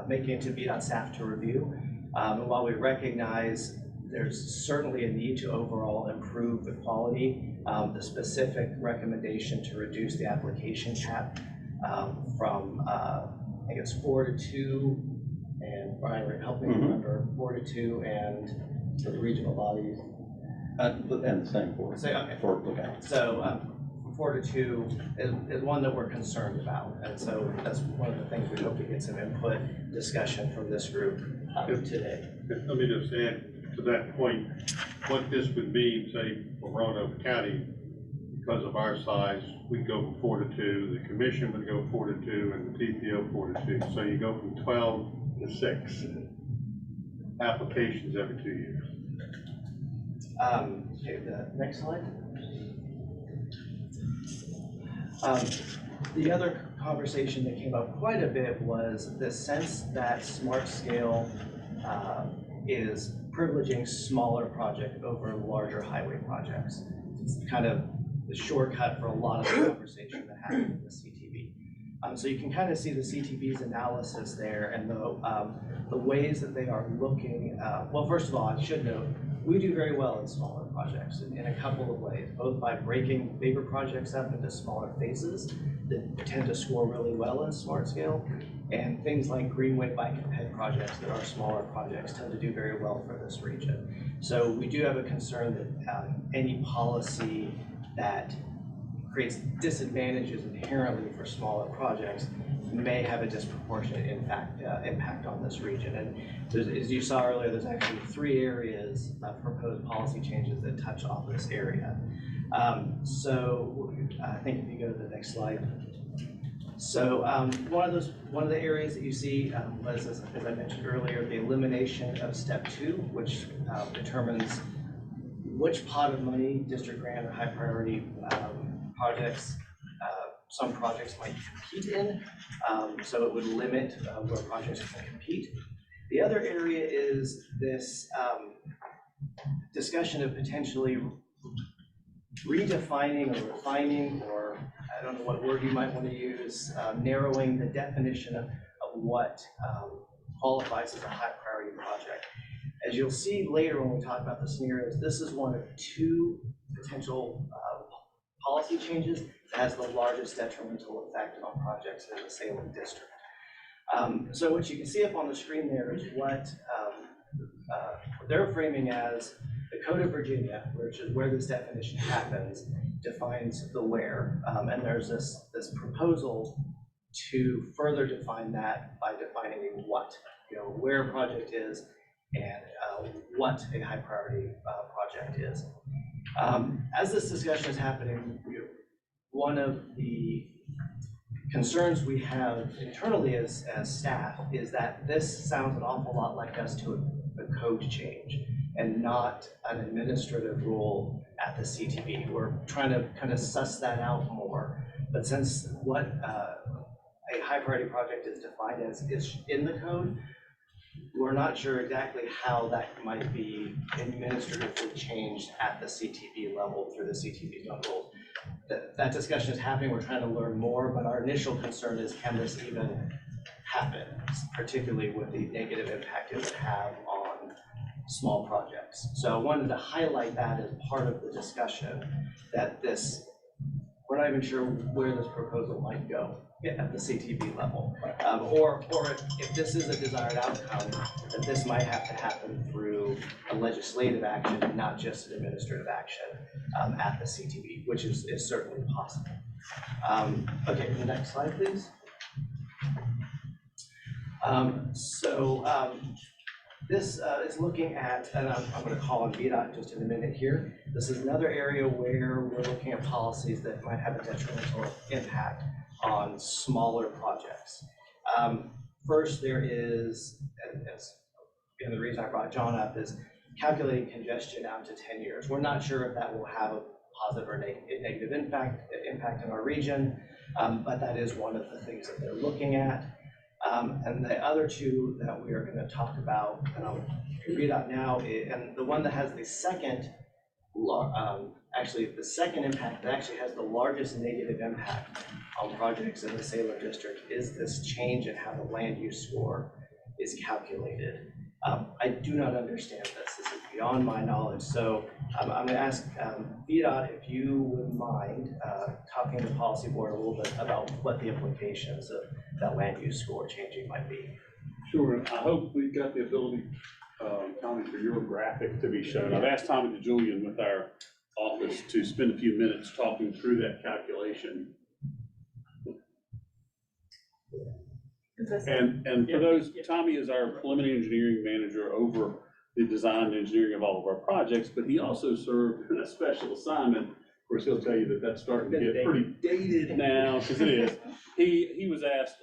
making it to VDOT staff to review. And while we recognize there's certainly a need to overall improve the quality, the specific recommendation to reduce the application cap from, I think it's 4 to 2, and Brian, help me remember, 4 to 2, and for the regional bodies. And the same for. Say, okay. Okay. So, 4 to 2 is one that we're concerned about, and so that's one of the things we hope to get some input, discussion from this group today. Let me just add to that point, what this would mean, say, for Roanoke County, because of our size, we go from 4 to 2, the commission would go 4 to 2, and the TPO 4 to 2. So you go from 12 to 6 applications every 2 years. Okay, the next slide. The other conversation that came up quite a bit was the sense that smart scale is privileging smaller projects over larger highway projects. It's kind of the shortcut for a lot of the conversation that happened in the CTV. So you can kind of see the CTV's analysis there and the ways that they are looking. Well, first of all, I should note, we do very well in smaller projects in a couple of ways, both by breaking bigger projects up into smaller phases that tend to score really well in smart scale, and things like greenway bike and ped projects that are smaller projects tend to do very well for this region. So we do have a concern that any policy that creates disadvantages inherently for smaller projects may have a disproportionate impact on this region. And as you saw earlier, there's actually 3 areas of proposed policy changes that touch on this area. So I think if you go to the next slide. So one of the areas that you see was, as I mentioned earlier, the elimination of step 2, which determines which pot of money, district grant or high priority projects, some projects might compete in. So it would limit where projects can compete. The other area is this discussion of potentially redefining or refining, or I don't know what word you might want to use, narrowing the definition of what qualifies as a high priority project. As you'll see later when we talk about the scenarios, this is one of 2 potential policy changes that has the largest detrimental effect on projects in the Salem district. So what you can see up on the screen there is what they're framing as the Code of Virginia, which is where this definition happens, defines the where. And there's this proposal to further define that by defining what, where a project is and what a high priority project is. As this discussion is happening, one of the concerns we have internally as staff is that this sounds an awful lot like us to a code change and not an administrative rule at the CTV. We're trying to kind of suss that out more. But since what a high priority project is defined as is in the code, we're not sure exactly how that might be administratively changed at the CTV level through the CTV rules. That discussion is happening. We're trying to learn more, but our initial concern is, can this even happen, particularly with the negative impact it would have on small projects. So I wanted to highlight that as part of the discussion, that we're not even sure where this proposal might go at the CTV level. Or if this is a desired outcome, that this might have to happen through a legislative action and not just an administrative action at the CTV, which is certainly possible. Okay, the next slide, please. This is looking at, and I'm going to call on VDOT just in a minute here. This is another area where we're looking at policies that might have a detrimental impact on smaller projects. First, there is, and the reason I brought John up is calculating congestion out to 10 years. We're not sure if that will have a positive or negative impact in our region, but that is one of the things that they're looking at. And the other 2 that we are going to talk about, and I'll read out now, and the one that has the second, actually the second impact that actually has the largest negative impact on projects in the Salem district is this change in how the land use score is calculated. I do not understand this. This is beyond my knowledge. So I'm going to ask VDOT if you would mind talking to the policy board a little bit about what the implications of that land use score changing might be. Sure, and I hope we've got the ability, Tommy, for your graphic to be shown. I've asked Tommy and Julian with our office to spend a few minutes talking through that calculation. And for those, Tommy is our preliminary engineering manager over the design and engineering of all of our projects, but he also served in a special assignment. Of course, he'll tell you that that's starting to get pretty dated now, because it is. He was asked,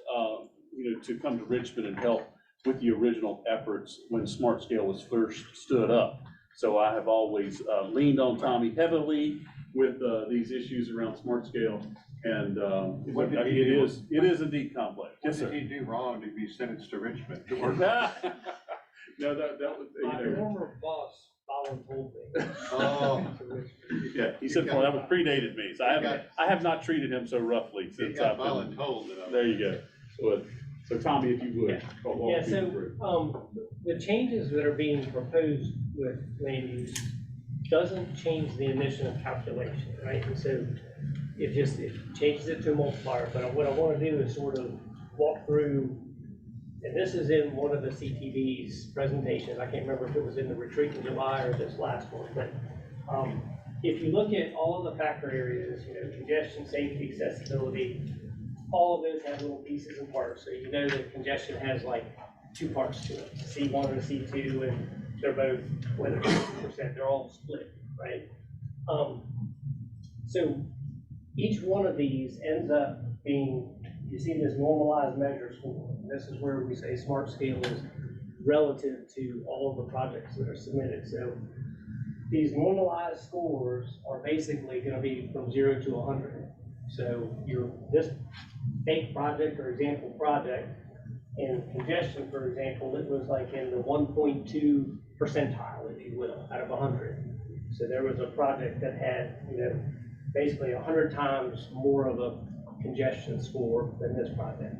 to come to Richmond and help with the original efforts when Smart Scale was first stood up. So I have always leaned on Tommy heavily with these issues around Smart Scale. And it is indeed complex. Yes, sir. What did he do wrong to be sentenced to Richmond? No, that was, My former boss voluntold me. Oh. yeah, he said, well, that was predated me, so I have not treated him so roughly since I've been. Voluntold. There you go. So Tommy, if you would. Yeah, so, the changes that are being proposed with land use doesn't change the initial calculation, right? And so it changes it to a multiplier, but what I want to do is sort of walk through, and this is in one of the CTV's presentations. I can't remember if it was in the retreat in July or this last one, but if you look at all of the factor areas, congestion, safety, accessibility, all of those have little pieces and parts. So you know that congestion has like two parts to it, C1 and C2, and they're both, whether 50%, they're all split, right? So each one of these ends up being, you see this normalized measure score. This is where we say Smart Scale is relative to all of the projects that are submitted. So these normalized scores are basically going to be from 0 to 100. So this fake project or example project in congestion, for example, it was like in the 1.2 percentile, if you will, out of 100. So there was a project that had, basically 100 times more of a congestion score than this project.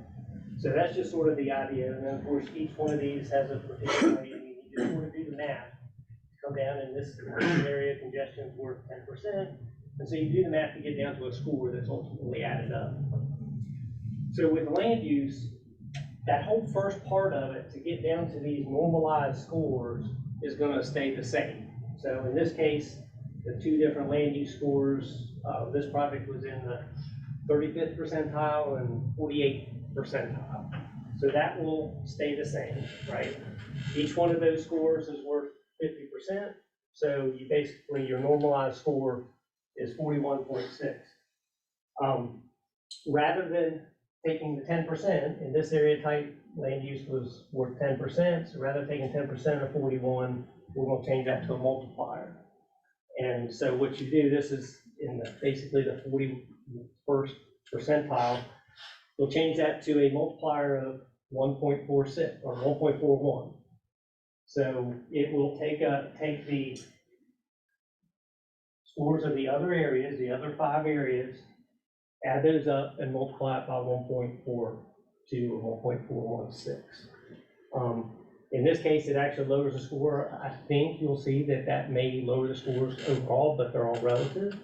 So that's just sort of the idea. And then of course, each one of these has a particular, you just sort of do the math, come down in this area, congestion is worth 10%. And so you do the math to get down to a score that's ultimately added up. So with land use, that whole first part of it to get down to these normalized scores is going to stay the same. So in this case, the two different land use scores, this project was in the 35th percentile and 48th percentile. So that will stay the same, right? Each one of those scores is worth 50%. So you basically, your normalized score is 41.6. Rather than taking the 10%, in this area type, land use was worth 10%. So rather than taking 10% of 41, we're going to change that to a multiplier. And so what you do, this is in basically the 41st percentile, we'll change that to a multiplier of 1.46 or 1.41. So it will take the scores of the other areas, the other 5 areas, add those up and multiply it by 1.42 or 1.416. In this case, it actually lowers the score. I think you'll see that may lower the scores overall, but they're all relative.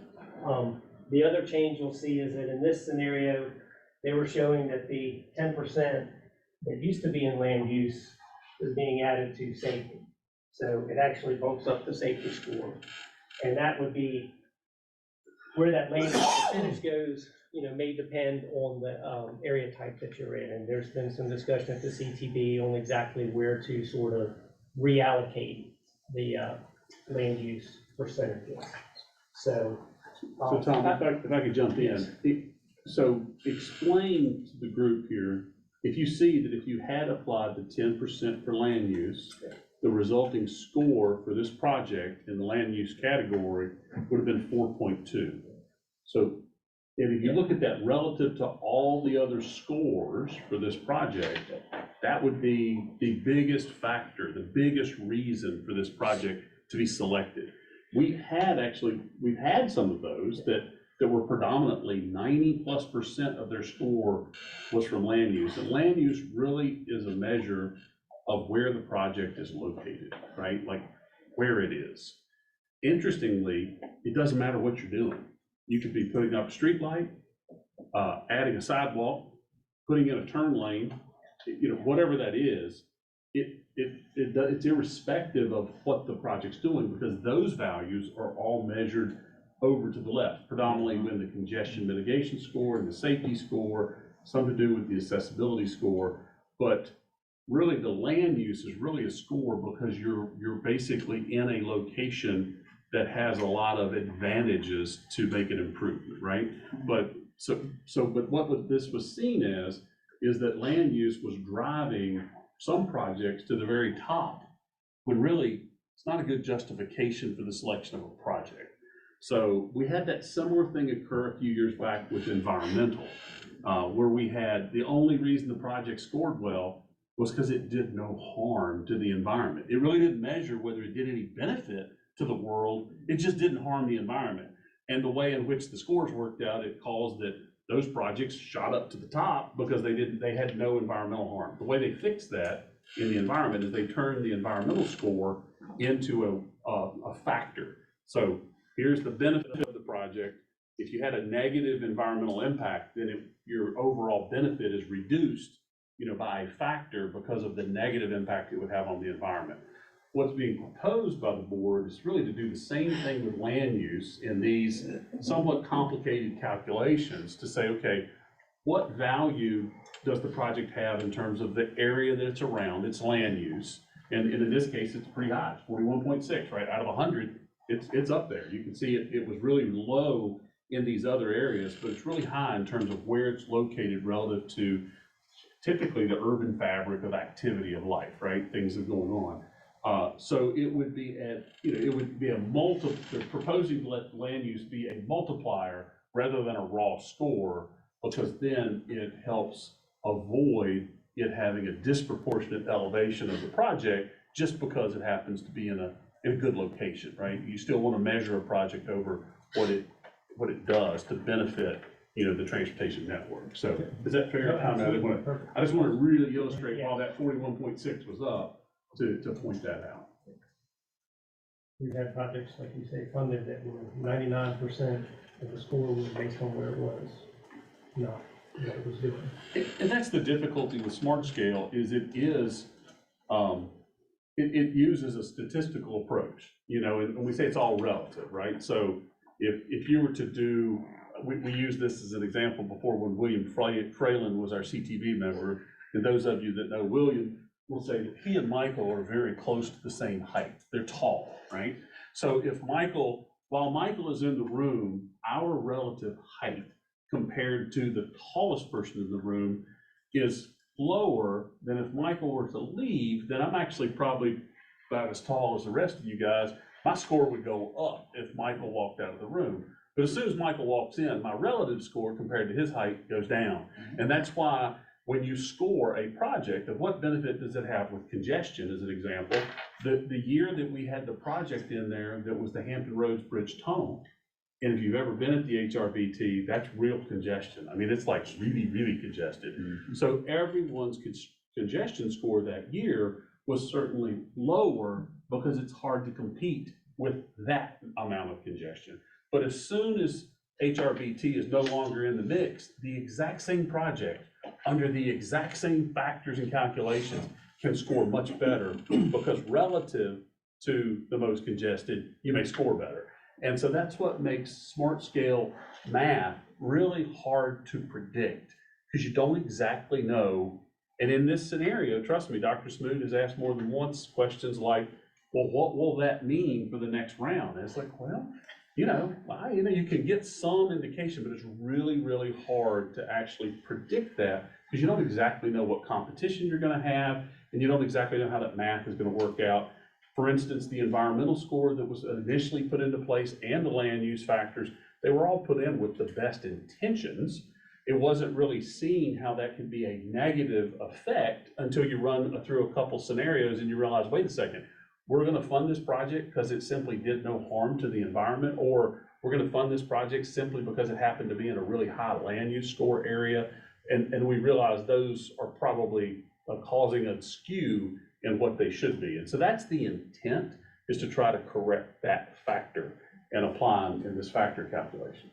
The other change you'll see is that in this scenario, they were showing that the 10% that used to be in land use is being added to safety. So it actually bumps up the safety score. And that would be where that land use percentage goes, may depend on the area type that you're in. And there's been some discussion at the CTB on exactly where to sort of reallocate the land use percentages. So Tom, if I could jump in. So explain to the group here, if you see that if you had applied the 10% for land use, the resulting score for this project in the land use category would have been 4.2. So if you look at that relative to all the other scores for this project, that would be the biggest factor, the biggest reason for this project to be selected. We've had some of those that that were predominantly 90+% of their score was from land use. And land use really is a measure of where the project is located, right? Like where it is. Interestingly, it doesn't matter what you're doing. You could be putting up a street light, adding a sidewalk, putting in a turn lane, whatever that is, it's irrespective of what the project's doing, because those values are all measured over to the left, predominantly with the congestion mitigation score and the safety score, some to do with the accessibility score. But really the land use is really a score because you're basically in a location that has a lot of advantages to make an improvement, right? But what this was seen as is that land use was driving some projects to the very top, when really it's not a good justification for the selection of a project. So we had that similar thing occur a few years back with environmental, where we had the only reason the project scored well was because it did no harm to the environment. It really didn't measure whether it did any benefit to the world, it just didn't harm the environment. And the way in which the scores worked out, it caused that those projects shot up to the top because they had no environmental harm. The way they fixed that in the environment is they turned the environmental score into a factor. So here's the benefit of the project. If you had a negative environmental impact, then your overall benefit is reduced, by a factor because of the negative impact it would have on the environment. What's being proposed by the board is really to do the same thing with land use in these somewhat complicated calculations to say, okay, what value does the project have in terms of the area that it's around, its land use? And in this case, it's pretty high, it's 41.6, right? Out of 100, it's up there. You can see it was really low in these other areas, but it's really high in terms of where it's located relative to typically the urban fabric of activity of life, right? Things that are going on. So it would be they're proposing to let land use be a multiplier rather than a raw score, because then it helps avoid it having a disproportionate elevation of the project just because it happens to be in a good location, right? You still want to measure a project over what it does to benefit, the transportation network. So is that fair? I just want to really illustrate why that 41.6 was up to point that out. We've had projects, like you say, funded that were 99% of the score was based on where it was, not what it was doing. And that's the difficulty with smart scale, is it uses a statistical approach, and we say it's all relative, right? So if you were to do, we used this as an example before when William Fralin was our CTV member, and those of you that know William will say that he and Michael are very close to the same height. They're tall, right? So while Michael is in the room, our relative height compared to the tallest person in the room is lower than if Michael were to leave. Then I'm actually probably about as tall as the rest of you guys. My score would go up if Michael walked out of the room. But as soon as Michael walks in, my relative score compared to his height goes down. And that's why when you score a project, of what benefit does it have with congestion, as an example, the year that we had the project in there that was the Hampton Roads Bridge Tunnel, and if you've ever been at the HRVT, that's real congestion. I mean, it's like really, really congested. Mm-hmm. So everyone's congestion score that year was certainly lower because it's hard to compete with that amount of congestion. But as soon as HRVT is no longer in the mix, the exact same project under the exact same factors and calculations can score much better, because relative to the most congested, you may score better. And so that's what makes smart scale math really hard to predict, because you don't exactly know. And in this scenario, trust me, Dr. Smoot has asked more than once questions like, well, what will that mean for the next round? And it's like, well, you can get some indication, but it's really, really hard to actually predict that, because you don't exactly know what competition you're going to have, and you don't exactly know how that math is going to work out. For instance, the environmental score that was initially put into place and the land use factors, they were all put in with the best intentions. It wasn't really seen how that could be a negative effect until you run through a couple scenarios and you realize, wait a second, we're going to fund this project because it simply did no harm to the environment, or we're gonna fund this project simply because it happened to be in a really high land use score area. And we realize those are probably causing a skew in what they should be. And so that's the intent, is to try to correct that factor and apply them in this factor calculation.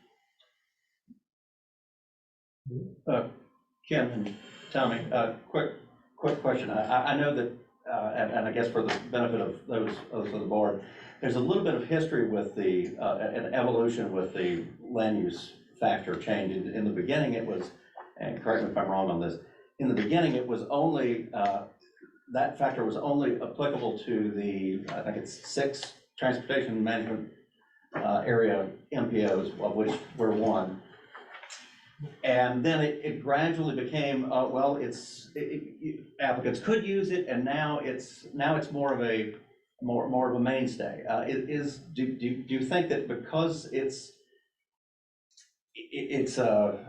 Kim and Tommy, quick question. I know that, and I guess for the benefit of those of the board, there's a little bit of history with the, an evolution with the land use factor change. In the beginning, it was, and correct me if I'm wrong on this, in the beginning, it was only, that factor was only applicable to the, I think it's 6 transportation management area MPOs, of which we're one. And then it gradually became, well, applicants could use it, and now it's more of a mainstay. Do you think that because it's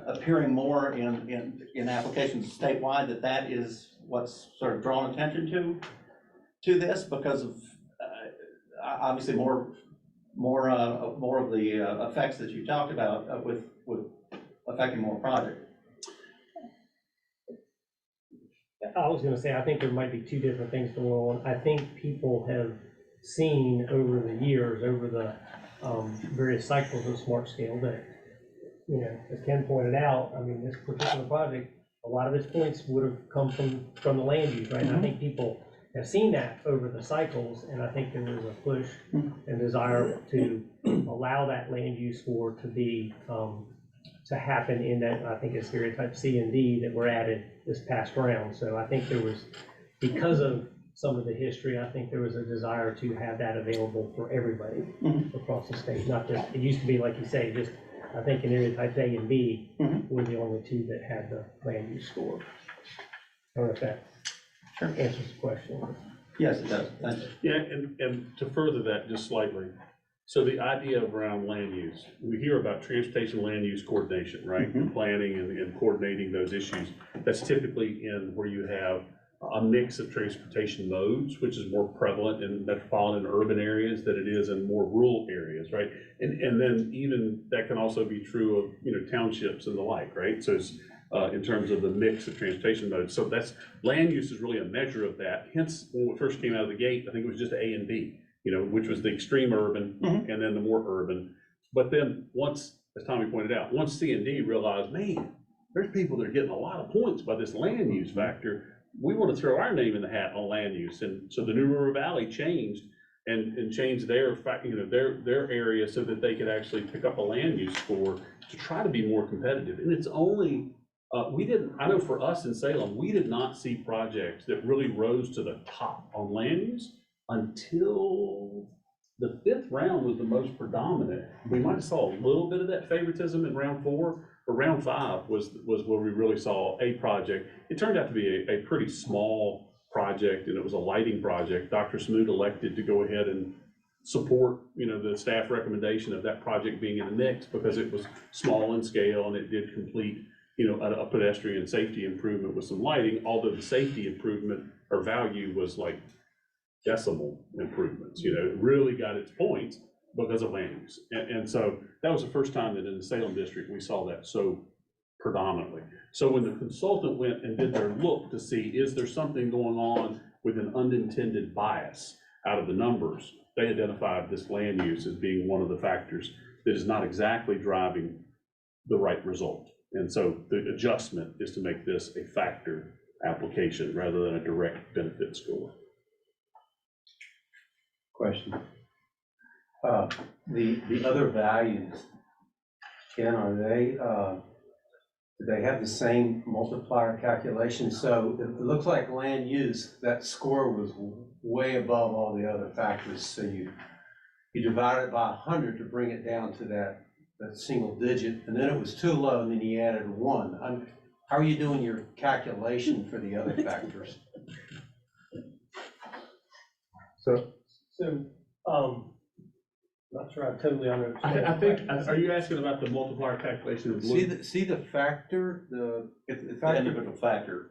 appearing more in applications statewide, that is what's sort of drawn attention to this, because of obviously more of the effects that you talked about with affecting more projects? I was gonna say, I think there might be two different things going on. I think people have seen over the years, over the various cycles of smart scale that, you know, as Ken pointed out, I mean, this particular project, a lot of its points would have come from the land use, right? And I think people have seen that over the cycles, and I think there was a push and desire to allow that land use score to be, to happen in that, I think it's stereotype C and D that were added this past round. So I think there was, because of some of the history, I think there was a desire to have that available for everybody across the state. Not just, it used to be, like you say, just, I think in area types A and B were the only two that had the land use score. I don't know if that answers the question. Yes, it does. Thank you. Yeah, and to further that just slightly, so the idea around land use, we hear about transportation land use coordination, right? Planning and coordinating those issues. That's typically in where you have a mix of transportation modes, which is more prevalent in metropolitan urban areas than it is in more rural areas, right? And then even that can also be true of, you know, townships and the like, right? So it's in terms of the mix of transportation modes. So that's, land use is really a measure of that. Hence, when we first came out of the gate, I think it was just A and B, you know, which was the extreme urban and then the more urban. But then once, as Tommy pointed out, once C and D realized, man, there's people that are getting a lot of points by this land use factor. We want to throw our name in the hat on land use. And so the New River Valley changed and changed their, you know, their area so that they could actually pick up a land use score to try to be more competitive. And it's only, I know for us in Salem, we did not see projects that really rose to the top on land use until the 5th round was the most predominant. We might have saw a little bit of that favoritism in round 4, but round 5 was where we really saw a project. It turned out to be a pretty small project, and it was a lighting project. Dr. Smoot elected to go ahead and support, you know, the staff recommendation of that project being in the mix because it was small in scale and it did complete, you know, a pedestrian safety improvement with some lighting, although the safety improvement or value was like decimal improvements, you know, it really got its points because of land use. And so that was the first time that in the Salem district, we saw that so predominantly. So when the consultant went and did their look to see, is there something going on with an unintended bias out of the numbers, they identified this land use as being one of the factors that is not exactly driving the right result. And so the adjustment is to make this a factor application rather than a direct benefit score. Question. The other values, Ken, are they, do they have the same multiplier calculation? So it looks like land use, that score was way above all the other factors. So you divide it by 100 to bring it down to that single digit, and then it was too low, and then you added 1. How are you doing your calculation for the other factors? Not sure I totally understand. I think, are you asking about the multiplier calculation of blue? See the factor, the individual factors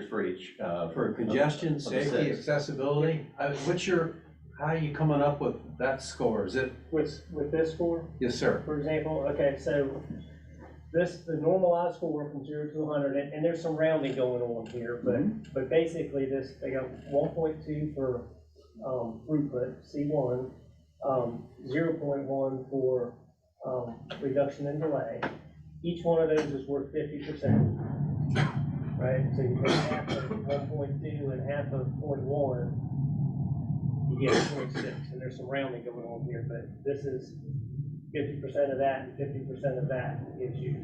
for each. for congestion, of the safety, 6. accessibility. how are you coming up with that score? Is it? With this score, Yes, sir. for example, okay, so the normalized score from 0 to 100, and there's some rounding going on here, but basically they got 1.2 for throughput, C1, 0.1 for reduction in delay. Each one of those is worth 50%, right? So you take half of 1.2 and half of 0.1, you get 0.6, and there's some rounding going on here, but this is 50% of that and 50% of that gives you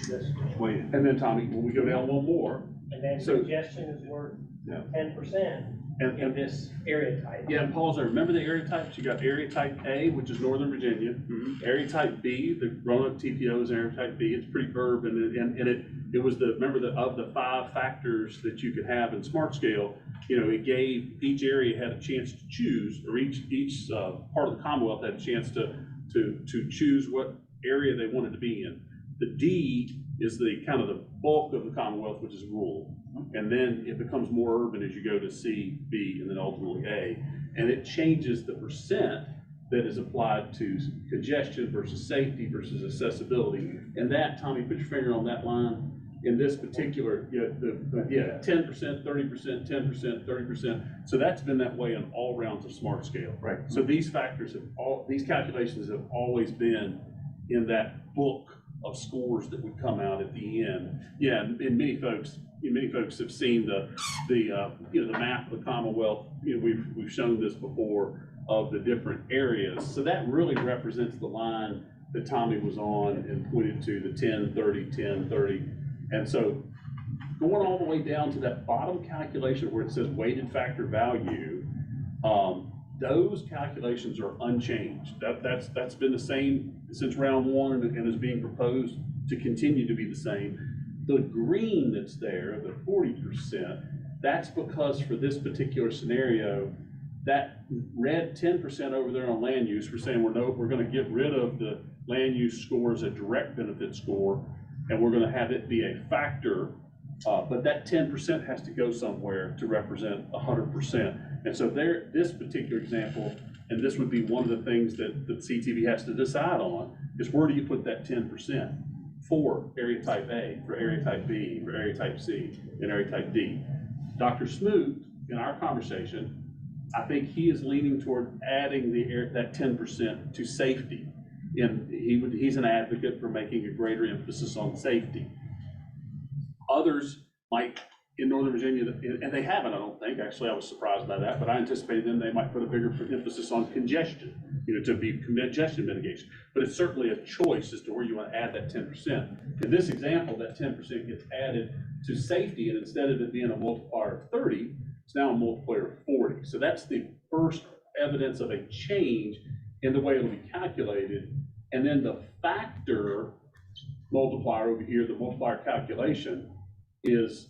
this. Wait, and then Tommy, when we go down one more, And then So- congestion is worth Yeah. 10% and, in this area type. yeah, and pause there. Remember the area types? You got area type A, which is Northern Virginia. Area type B, the Roanoke TPO is area type B. It's pretty urban, and it was of the 5 factors that you could have in smart scale, you know, it gave, each area had a chance to choose, or each part of the Commonwealth had a chance to choose what area they wanted to be in. The D is the kind of the bulk of the Commonwealth, which is rural. And then it becomes more urban as you go to C, B, and then ultimately A. And it changes the percent that is applied to congestion versus safety versus accessibility. And that, Tommy, put your finger on that line. In this particular, 10%, 30%, 10%, 30%. So that's been that way in all rounds of smart scale. Right. So these factors these calculations have always been in that book of scores that would come out at the end. Yeah, and many folks have seen the map of the Commonwealth. You know, we've shown this before of the different areas. So that really represents the line that Tommy was on and pointed to, the 10, 30, 10, 30. And so going all the way down to that bottom calculation where it says weighted factor value, those calculations are unchanged. That's been the same since round 1 and is being proposed to continue to be the same. The green that's there, the 40%, that's because for this particular scenario, that red 10% over there on land use, we're saying we're going to get rid of the land use score as a direct benefit score, and we're going to have it be a factor, but that 10% has to go somewhere to represent 100%. And so there, this particular example, and this would be one of the things that the CTV has to decide on, is where do you put that 10% for area type A, for area type B, for area type C, and area type D. Dr. Smoot, in our conversation, I think he is leaning toward adding that 10% to safety. And he's an advocate for making a greater emphasis on safety. Others might, in Northern Virginia, and they haven't, I don't think, actually I was surprised by that, but I anticipated then they might put a bigger emphasis on congestion, to be congestion mitigation. But it's certainly a choice as to where you want to add that 10%. In this example, that 10% gets added to safety, and instead of it being a multiplier of 30, it's now a multiplier of 40. So that's the first evidence of a change in the way it'll be calculated. And then the factor multiplier over here, the multiplier calculation, is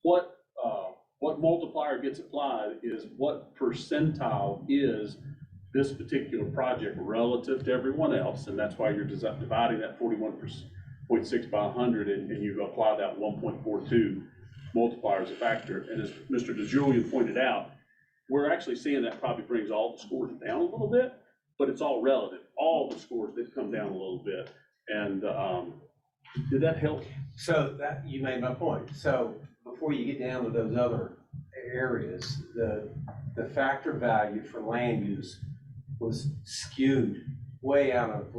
what multiplier gets applied is what percentile is this particular project relative to everyone else, and that's why you're dividing that 41.6 by 100, and you apply that 1.42 multiplier as a factor. And as Mr. DeJulian pointed out, we're actually seeing that probably brings all the scores down a little bit, but it's all relative. All the scores did come down a little bit. And did that help? So that, you made my point. So before you get down to those other areas, the factor value for land use was skewed way out of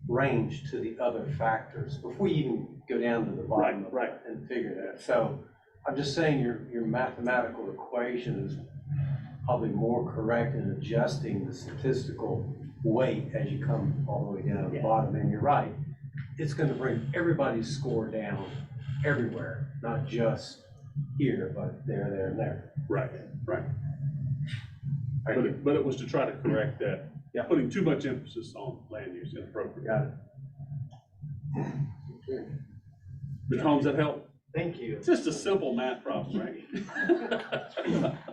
range to the other factors before you even go down to the bottom of it and figure that. So I'm just saying your mathematical equation is probably more correct in adjusting the statistical weight as you come all the way down to the bottom. And you're right, it's going to bring everybody's score down everywhere, not just here, but there, and there. Right. But it was to try to correct that, putting too much emphasis on land use inappropriate. Got it. Mr. Holmes, that help? Thank you. It's just a simple math problem, right?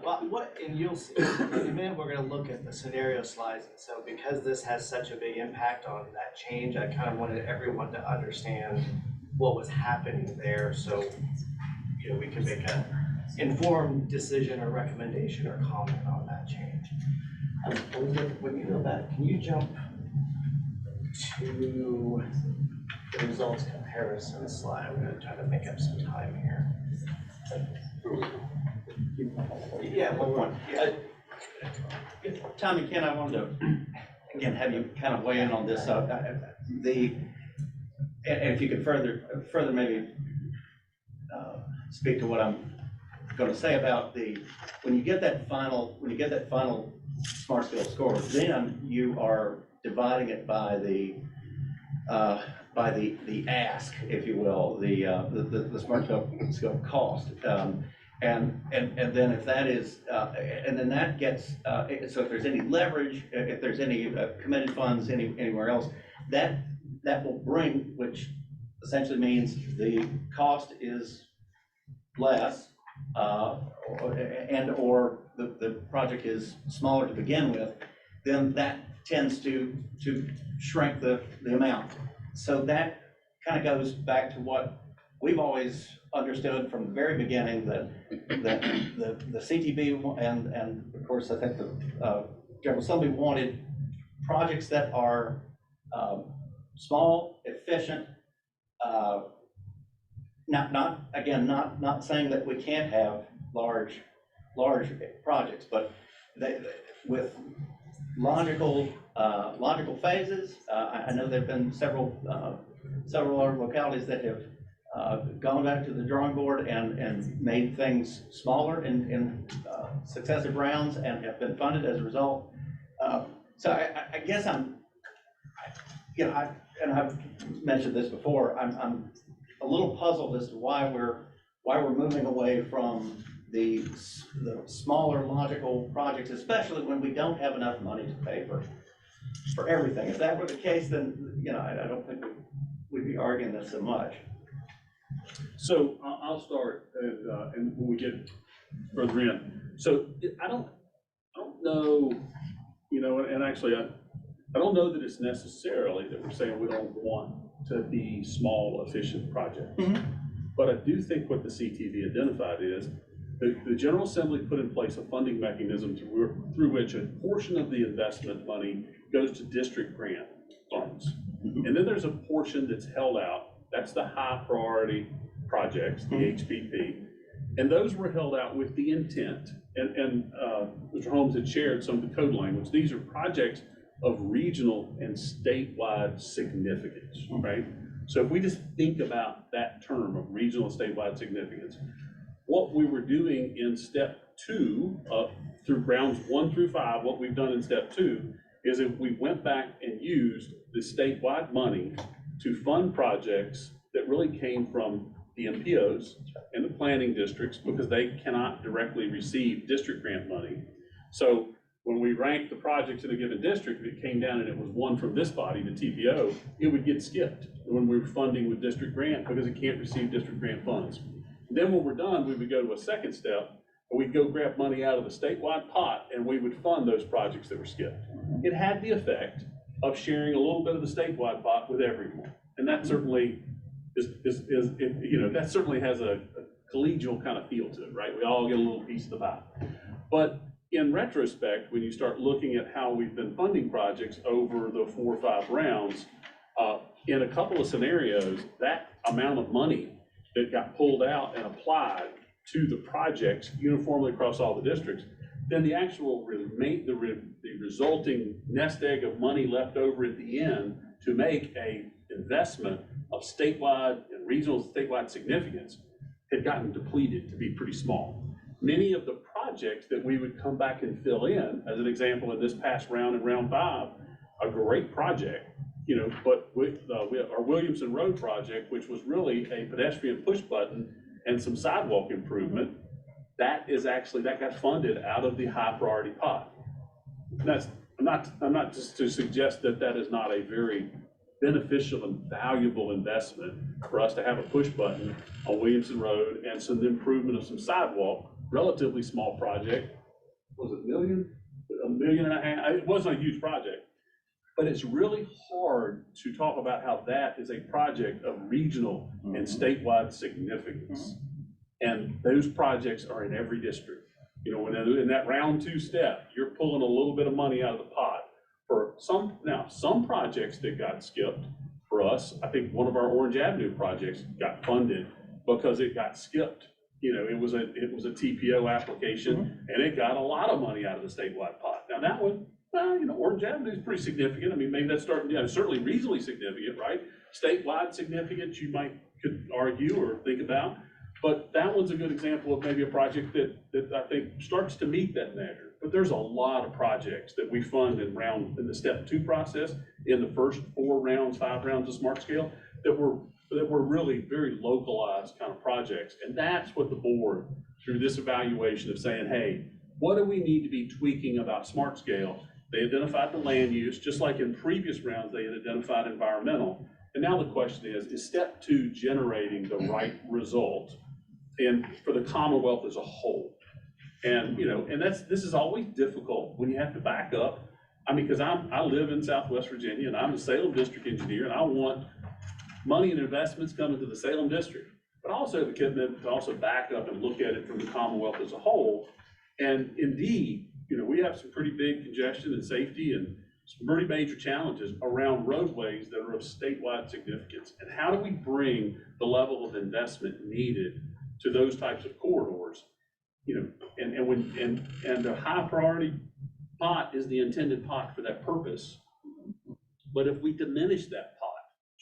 Well, and you'll see, in a minute, we're gonna look at the scenario slides. And so because this has such a big impact on that change, I kind of wanted everyone to understand what was happening there. So, we can make informed decision or recommendation or comment on that change. Elizabeth, when you go back, can you jump to the results comparison slide? I'm gonna try to make up some time here. Yeah, one. Yeah. Tom and Ken, I wanted to, again, have you kind of weigh in on this. And if you could further maybe speak to what I'm going to say about when you get that final smart scale score, then you are dividing it by the ask, if you will, the smart scale cost. And then if that is, and then that gets, so if there's any leverage, if there's any committed funds anywhere else, that will bring, which essentially means the cost is less, or the project is smaller to begin with, then that tends to shrink the amount. So that kind of goes back to what we've always understood from the very beginning, that the CTB and of course I think the General Assembly wanted projects that are small, efficient, not saying that we can't have large projects, but with logical phases. I know there've been several other localities that have gone back to the drawing board and made things smaller in successive rounds and have been funded as a result. So I guess I've mentioned this before, I'm a little puzzled as to why we're moving away from the smaller logical projects, especially when we don't have enough money to pay for everything. If that were the case, then I don't think we'd be arguing this so much. So I'll start, and when we get further in. So I don't know, and actually I don't know that it's necessarily that we're saying we don't want to be small, efficient projects. Mm-hmm. But I do think what the CTV identified is the General Assembly put in place a funding mechanism through which a portion of the investment money goes to district grant funds. Mm-hmm. And then there's a portion that's held out. That's the high priority projects, the HPP. And those were held out with the intent, and Mr. Holmes had shared some of the code language. These are projects of regional and statewide significance, right? So if we just think about that term of regional and statewide significance, what we were doing in step 2, through rounds 1 through 5, what we've done in step 2 is if we went back and used the statewide money to fund projects that really came from the MPOs and the planning districts, because they cannot directly receive district grant money. So when we ranked the projects in a given district, if it came down and it was one from this body, the TPO, it would get skipped when we were funding with district grant because it can't receive district grant funds. And then when we're done, we would go to a second step, and we'd go grab money out of the statewide pot and we would fund those projects that were skipped. It had the effect of sharing a little bit of the statewide pot with everyone. And that certainly that certainly has a collegial kind of feel to it, right? We all get a little piece of the pie. But in retrospect, when you start looking at how we've been funding projects over the 4 or 5 rounds, in a couple of scenarios, that amount of money that got pulled out and applied to the projects uniformly across all the districts, then the actual the resulting nest egg of money left over at the end to make a investment of statewide and regional statewide significance had gotten depleted to be pretty small. Many of the projects that we would come back and fill in, as an example in this past round, in round 5, a great project, but with our Williamson Road project, which was really a pedestrian push button and some sidewalk improvement, that got funded out of the high priority pot. I'm not just to suggest that is not a very beneficial and valuable investment for us to have a push button on Williamson Road and some improvement of some sidewalk, relatively small project. Was it $1.5 million? It wasn't a huge project, but it's really hard to talk about how that is a project of regional and statewide significance. And those projects are in every district. You know, in that round 2 step, you're pulling a little bit of money out of the pot for some projects that got skipped. For us, I think one of our Orange Avenue projects got funded because it got skipped. You know, it was a TPO application, and it got a lot of money out of the statewide pot. Now that one, well, you know, Orange Avenue is pretty significant. I mean, maybe that's starting, you know, certainly regionally significant, right? Statewide significant, could argue or think about. But that one's a good example of maybe a project that I think starts to meet that measure. But there's a lot of projects that we fund in the step 2 process, in the first 4 rounds, 5 rounds of smart scale, that were really very localized kind of projects. And that's what the board, through this evaluation of saying, hey, what do we need to be tweaking about smart scale? They identified the land use, just like in previous rounds, they had identified environmental. And now the question is step 2 generating the right result and for the Commonwealth as a whole? And, you know, and this is always difficult when you have to back up. I mean, because I live in Southwest Virginia, and I'm a Salem district engineer, and I want money and investments coming to the Salem district, but also the commitment to also back up and look at it from the Commonwealth as a whole. And indeed, you know, we have some pretty big congestion and safety and some pretty major challenges around roadways that are of statewide significance. And how do we bring the level of investment needed to those types of corridors? You know, and the high priority pot is the intended pot for that purpose. But if we diminish that pot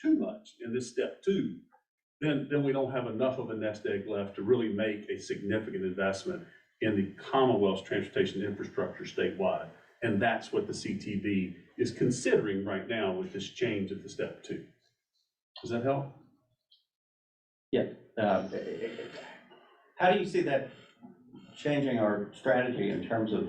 too much in this step 2, then we don't have enough of a nest egg left to really make a significant investment in the Commonwealth's transportation infrastructure statewide. And that's what the CTV is considering right now with this change of the step 2. Does that help? Yeah. How do you see that changing our strategy in terms of,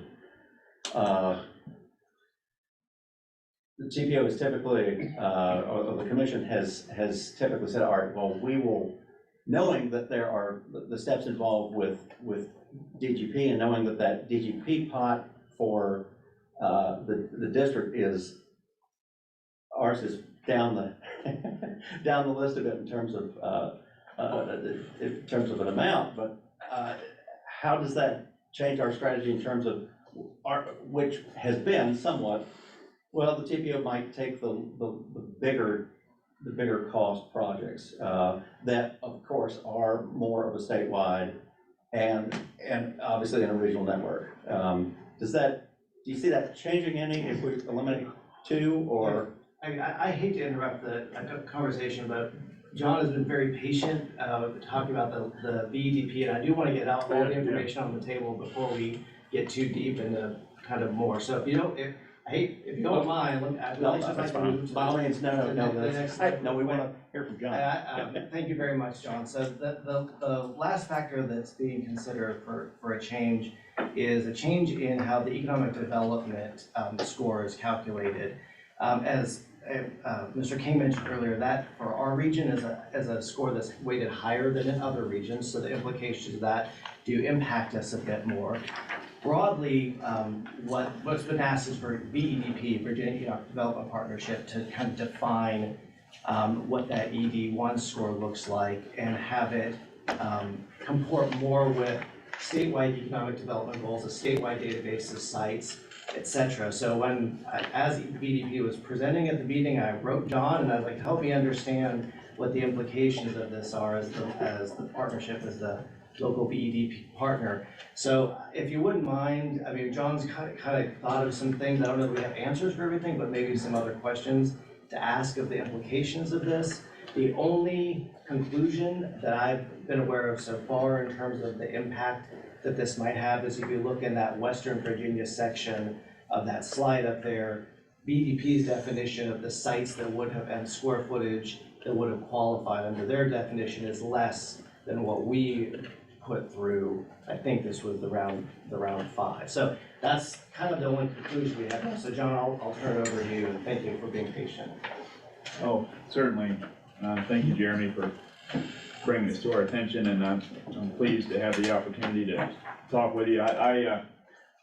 the TPO is typically, or the commission has typically said, all right, well, we will, knowing that there are the steps involved with DGP, and knowing that DGP pot for the district is, ours is down the list of it in terms of an amount, but how does that change our strategy in terms of which has been somewhat, well, the TPO might take the bigger cost projects that of course are more of a statewide and obviously in a regional network. Do you see that changing any if we eliminate 2 or? I hate to interrupt the conversation, but John has been very patient talking about the VEDP, and I do want to get out all the information on the table before we get too deep into kind of more. So if you don't mind, I'd like to move to by all means, no, we want to hear from John. Thank you very much, John. So the last factor that's being considered for a change is a change in how the economic development score is calculated. As Mr. King mentioned earlier, that for our region is a score that's weighted higher than in other regions, so the implications of that do impact us a bit more. Broadly, what's been asked is for VEDP, Virginia Economic Development Partnership, to kind of define what that ED1 score looks like and have it comport more with statewide economic development goals, a statewide database of sites, etc. So as VDP was presenting at the meeting, I wrote John, and I'd like to help me understand what the implications of this are as the partnership, as the local VEDP partner. So if you wouldn't mind, I mean, John's kind of thought of some things. I don't know if we have answers for everything, but maybe some other questions to ask of the implications of this. The only conclusion that I've been aware of so far in terms of the impact that this might have is if you look in that Western Virginia section of that slide up there, VDP's definition of the sites that would have, and square footage that would have qualified under their definition is less than what we put through. I think this was the round 5. So that's kind of the only conclusion we have. So John, I'll turn it over to you, and thank you for being patient. Oh, certainly. Thank you, Jeremy, for bringing this to our attention, and I'm pleased to have the opportunity to talk with you. I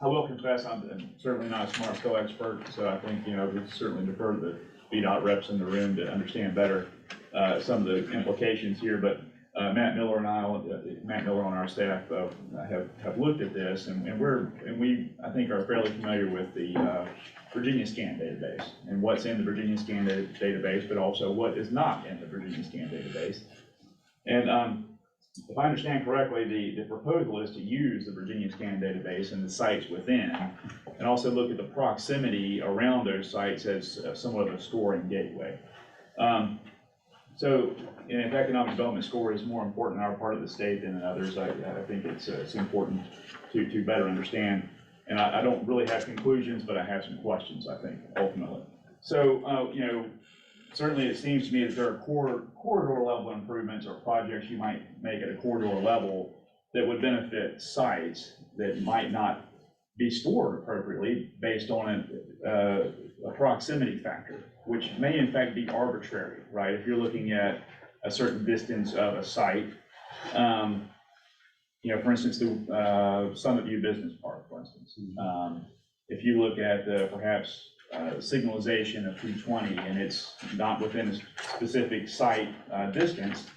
will confess I'm certainly not a smart scale expert, so I think, you know, we certainly defer to the VDOT reps in the room to understand better some of the implications here. But Matt Miller and Matt Miller on our staff have looked at this, and we I think are fairly familiar with the Virginia Scan database and what's in the Virginia Scan database, but also what is not in the Virginia Scan database. And if I understand correctly, the proposal is to use the Virginia Scan database and the sites within, and also look at the proximity around those sites as somewhat of a scoring gateway. So, and if economic development score is more important in our part of the state than in others, I think it's important to better understand. And I don't really have conclusions, but I have some questions, I think, ultimately. So, you know, certainly it seems to me that there are corridor level improvements or projects you might make at a corridor level that would benefit sites that might not be scored appropriately based on a proximity factor, which may in fact be arbitrary, right? If you're looking at a certain distance of a site, you know, for instance, the Summit View Business Park, for instance. If you look at perhaps signalization of 220 and it's not within a specific site distance,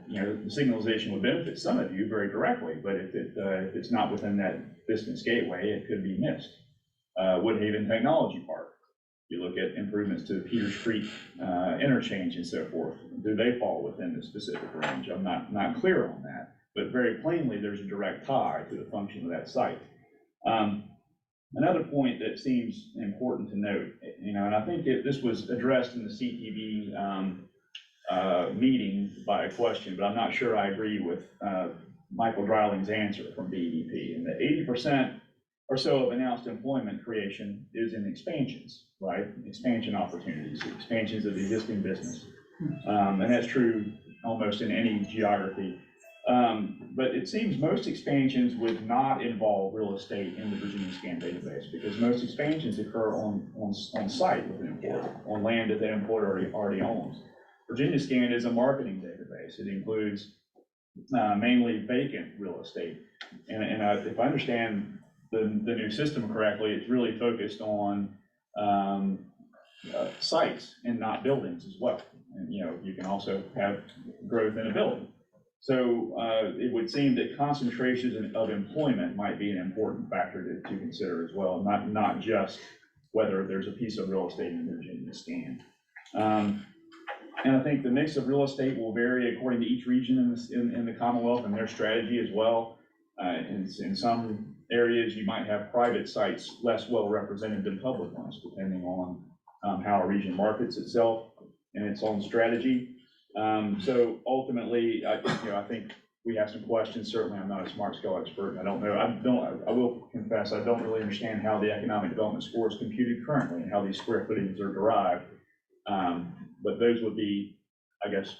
you know, the signalization would benefit some of you very directly, but if it's not within that distance gateway, it could be missed. Woodhaven Technology Park, you look at improvements to the Peters Creek interchange and so forth. Do they fall within the specific range? I'm not clear on that, but very plainly there's a direct tie to the function of that site. Another point that seems important to note, you know, and I think this was addressed in the CTV meeting by a question, but I'm not sure I agree with Michael Dreiling's answer from BEDP, and that 80% or so of announced employment creation is in expansions, right? Expansion opportunities, expansions of existing business. And that's true almost in any geography. But it seems most expansions would not involve real estate in the Virginia Scan database, because most expansions occur on site with an employer, on land that that employer already owns. Virginia Scan is a marketing database. It includes mainly vacant real estate. And if I understand the new system correctly, it's really focused on sites and not buildings as well. And you know, you can also have growth in a building. So it would seem that concentrations of employment might be an important factor to consider as well, not just whether there's a piece of real estate in Virginia Scan. And I think the mix of real estate will vary according to each region in the Commonwealth and their strategy as well. In some areas, you might have private sites less well represented than public ones, depending on how a region markets itself and its own strategy. So ultimately, I think we have some questions. Certainly, I'm not a smart scale expert, and I don't know. I will confess, I don't really understand how the economic development score is computed currently and how these square footages are derived. But those would be, I guess,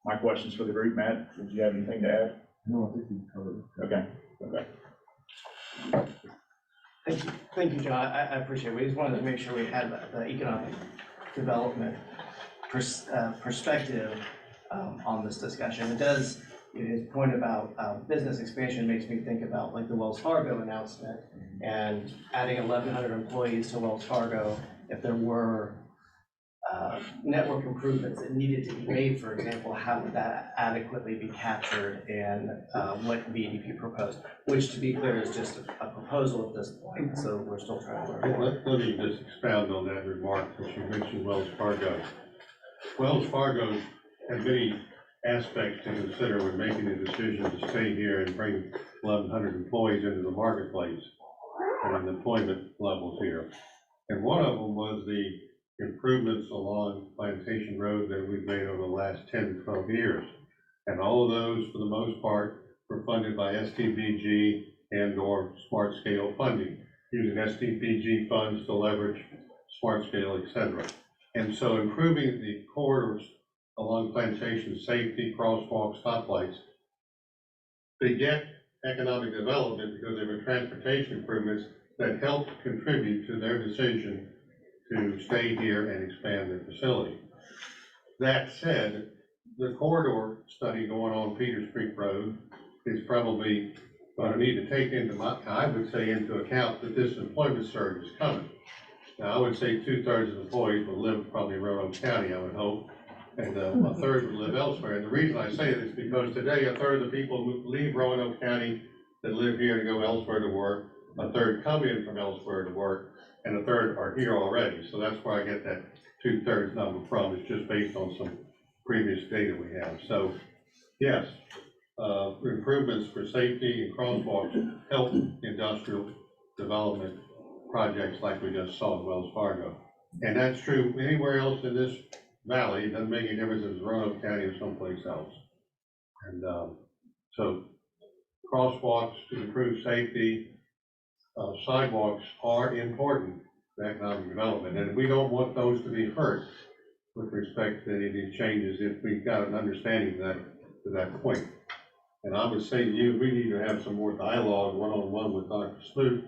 my questions for the group. Matt, did you have anything to add? No, I think you covered it. Okay. Thank you, John. I appreciate it. We just wanted to make sure we had the economic development perspective on this discussion. His point about business expansion makes me think about like the Wells Fargo announcement and adding 1,100 employees to Wells Fargo. If there were network improvements that needed to be made, for example, how would that adequately be captured in what VDP proposed? Which, to be clear, is just a proposal at this point, so we're still trying to learn more. Let me just expound on that remark, since you mentioned Wells Fargo. Wells Fargo had many aspects to consider when making the decision to stay here and bring 1,100 employees into the marketplace and employment levels here. And one of them was the improvements along Plantation Road that we've made over the last 10 to 12 years. And all of those, for the most part, were funded by STBG and/or smart scale funding, using STBG funds to leverage smart scale, et cetera. And so improving the corridors along Plantation, safety, crosswalks, stoplights, they get economic development because there were transportation improvements that helped contribute to their decision to stay here and expand their facility. That said, the corridor study going on Peters Creek Road is probably going to need to take into account that this employment surge is coming. Now, I would say 2/3 of employees will live probably in Roanoke County, I would hope, and a third would live elsewhere. And the reason I say this is because today, a third of the people who leave Roanoke County that live here and go elsewhere to work, a third come in from elsewhere to work, and a third are here already. So that's where I get that 2/3 number from. It's just based on some previous data we have. So, yes, improvements for safety and crosswalks help industrial development projects like we just saw in Wells Fargo. And that's true anywhere else in this valley. It doesn't make any difference if it's Roanoke County or someplace else. And so crosswalks to improve safety, sidewalks are important to economic development. And we don't want those to be hurt with respect to any of these changes if we've got an understanding of that to that point. And I would say to you, we need to have some more dialogue one-on-one with Dr. Smoot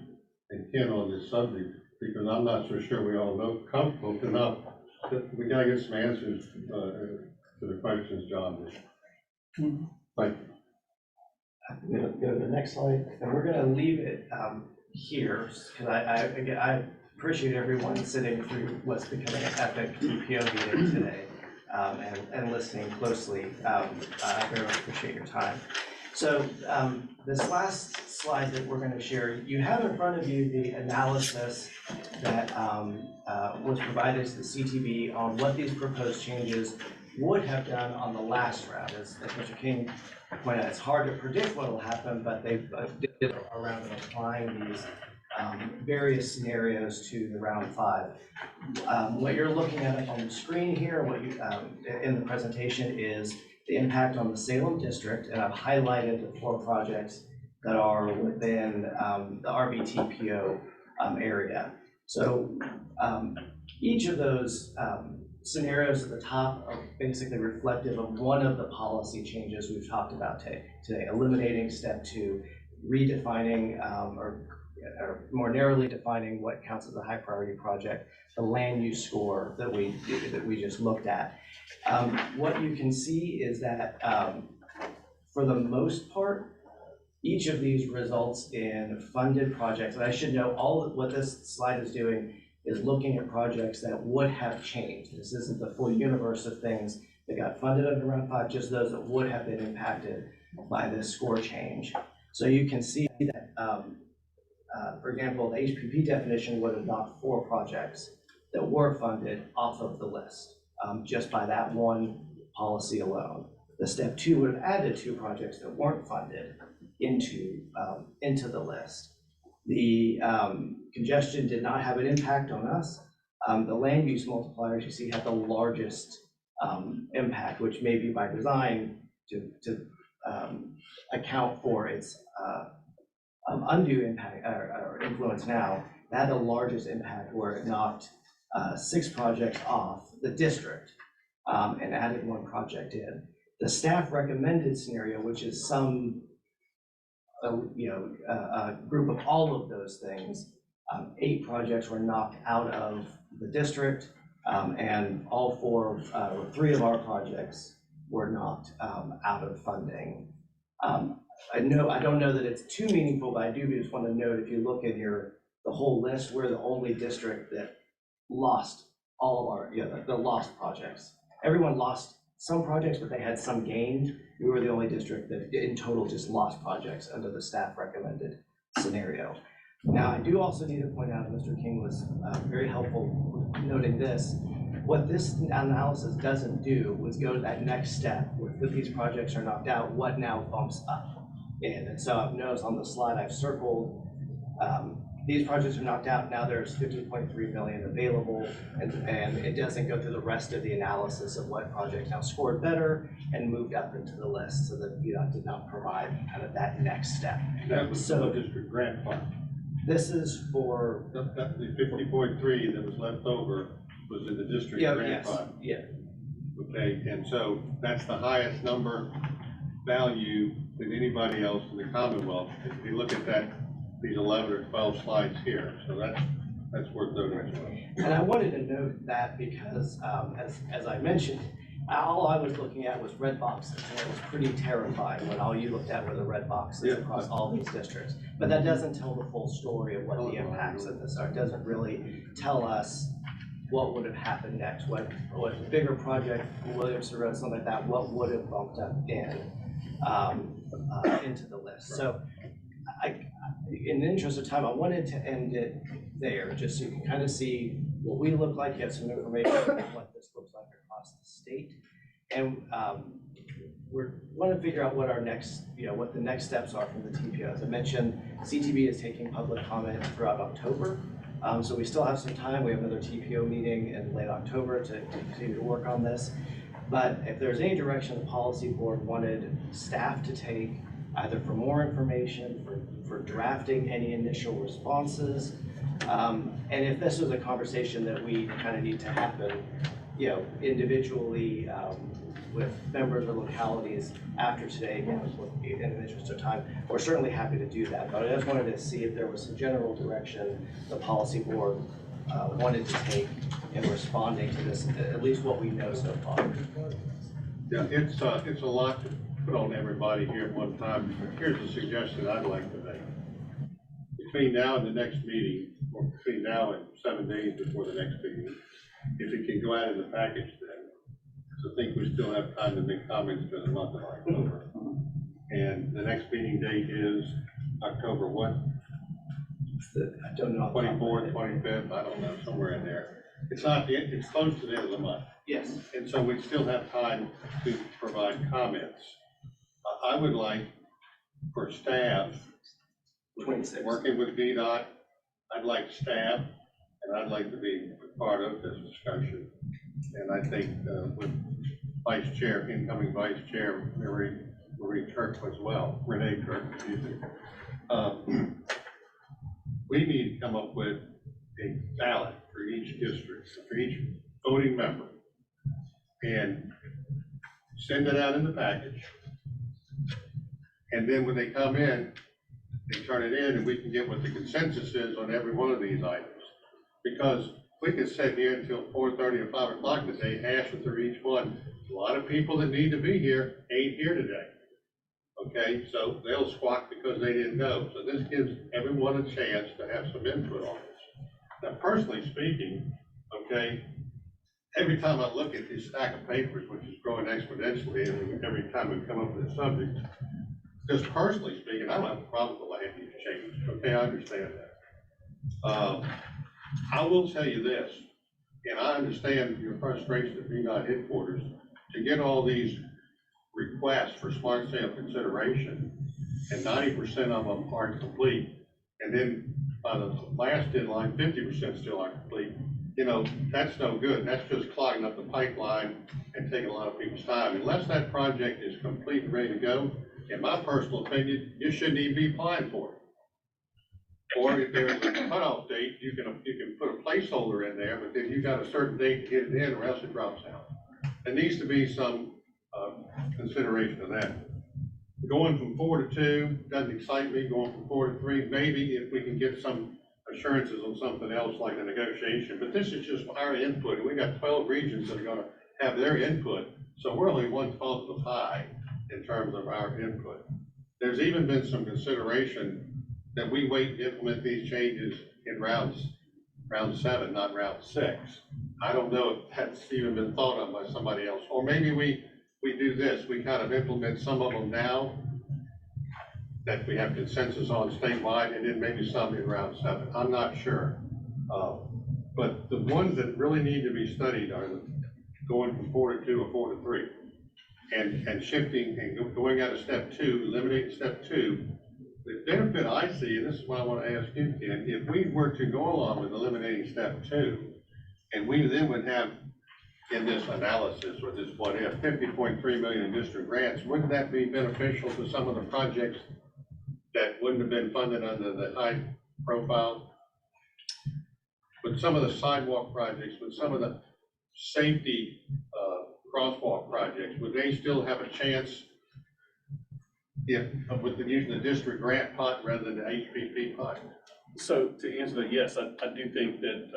and Ken on this subject, because I'm not so sure we all know comfortable enough that we gotta get some answers to the questions John did. Thank you. Go to the next slide, and we're gonna leave it here, because I appreciate everyone sitting through what's becoming an epic TPO meeting today, and listening closely. I very much appreciate your time. So this last slide that we're gonna share, you have in front of you the analysis that was provided to the CTV on what these proposed changes would have done on the last round. As Mr. King pointed out, it's hard to predict what will happen, but they've did around applying these various scenarios to the round 5. What you're looking at on the screen here, what you in the presentation is the impact on the Salem district, and I've highlighted the 4 projects that are within the RVTPO area. So each of those scenarios at the top are basically reflective of one of the policy changes we've talked about today, eliminating step 2, redefining or more narrowly defining what counts as a high priority project, the land use score that we just looked at. What you can see is that for the most part, each of these results in funded projects. And I should note, what this slide is doing is looking at projects that would have changed. This isn't the full universe of things that got funded under round 5, just those that would have been impacted by this score change. So you can see that, for example, the HPP definition would have knocked 4 projects that were funded off of the list, just by that one policy alone. The step 2 would have added 2 projects that weren't funded into the list. The congestion did not have an impact on us. The land use multipliers you see have the largest impact, which may be by design to account for its undue impact or influence now. That had the largest impact where it knocked 6 projects off the district and added 1 project in. The staff recommended scenario, which is some a group of all of those things, 8 projects were knocked out of the district, and all 3 of our projects were knocked out of funding. I don't know that it's too meaningful, but I do just want to note, if you look at the whole list, we're the only district that lost all of our, the lost projects. Everyone lost some projects, but they had some gained. We were the only district that in total just lost projects under the staff recommended scenario. Now, I do also need to point out, Mr. King was very helpful noting this. What this analysis doesn't do was go to that next step. If these projects are knocked out, what now bumps up in? And so I've noticed on the slide I've circled, these projects are knocked out. Now there's 15.3 million available, and it doesn't go through the rest of the analysis of what projects now scored better and moved up into the list, so that VDOT did not provide kind of that next step. That was the district grant fund. This is for the 50.3 that was left over was in the district grant fund. Yeah. Okay, and so that's the highest number value than anybody else in the Commonwealth. If you look at that, these 11 or 12 slides here, so that's worth noting. And I wanted to note that because, as I mentioned, all I was looking at was red boxes, and it was pretty terrifying when all you looked at were the red boxes across all these districts. But that doesn't tell the full story of what the impacts of this are. It doesn't really tell us what would have happened next, what a bigger project, Williamson Road, something like that, what would have bumped up into the list. So in the interest of time, I wanted to end it there, just so you can kind of see what we look like, get some information on what this looks like across the state. And we want to figure out what our next, what the next steps are from the TPO. As I mentioned, CTB is taking public comment throughout October. So we still have some time. We have another TPO meeting in late October to continue to work on this. But if there's any direction the policy board wanted staff to take, either for more information, for drafting any initial responses, and if this was a conversation that we kind of need to happen, individually with members or localities after today, again, in the interest of time, we're certainly happy to do that. But I just wanted to see if there was some general direction the policy board wanted to take in responding to this, at least what we know so far. Yeah, it's a lot to put on everybody here at one time. Here's a suggestion I'd like to make. Between now and the next meeting, or between now and 7 days before the next meeting, if it can go out in the package then, because I think we still have time to make comments for the month of October. And the next meeting date is October what? I don't know. 24th, 25th, I don't know, somewhere in there. It's close to the end of the month. Yes. And so we still have time to provide comments. I would like for staff, working with VDOT, I'd like staff, and I'd like to be part of this discussion. And I think with incoming Vice Chair Renee Kirk as well, we need to come up with a ballot for each district, for each voting member, and send it out in the package. And then when they come in, they turn it in, and we can get what the consensus is on every one of these items. Because we could sit here until 4:30 or 5 o'clock today, hashing through each one. A lot of people that need to be here ain't here today. Okay, so they'll squawk because they didn't go. So this gives everyone a chance to have some input on this. Now, personally speaking, okay, every time I look at this stack of papers, which is growing exponentially every time we come up with a subject, just personally speaking, I don't have a problem with the land use change. Okay, I understand that. I will tell you this, and I understand your frustration at VDOT headquarters to get all these requests for smart sale consideration, and 90% of them aren't complete. And then by the last deadline, 50% still aren't complete. That's no good. That's just clogging up the pipeline and taking a lot of people's time. Unless that project is complete and ready to go, in my personal opinion, you shouldn't even be applying for it. Or if there's a cutoff date, you can put a placeholder in there, but then you got a certain date to get it in, or else it drops out. There needs to be some consideration of that. Going from 4 to 2 doesn't excite me. Going from 4 to 3, maybe if we can get some assurances on something else like a negotiation. But this is just our input, and we got 12 regions that are going to have their input. So we're only 1/12 of the pie in terms of our input. There's even been some consideration that we wait to implement these changes in round 7, not round 6. I don't know if that's even been thought of by somebody else. Or maybe we do this, we kind of implement some of them now that we have consensus on statewide, and then maybe some in round 7. I'm not sure. But the ones that really need to be studied are going from 4 to 2 or 4 to 3. And shifting and going out of step 2, eliminating step 2. The benefit I see, and this is what I want to ask you, Ken, if we were to go along with eliminating step 2, and we then would have in this analysis or this what if, 50.3 million in district grants, wouldn't that be beneficial to some of the projects that wouldn't have been funded under the high profile? With some of the sidewalk projects, with some of the safety crosswalk projects, would they still have a chance if with the using the district grant pot rather than the HPP pot? So to answer that, yes, I do think that,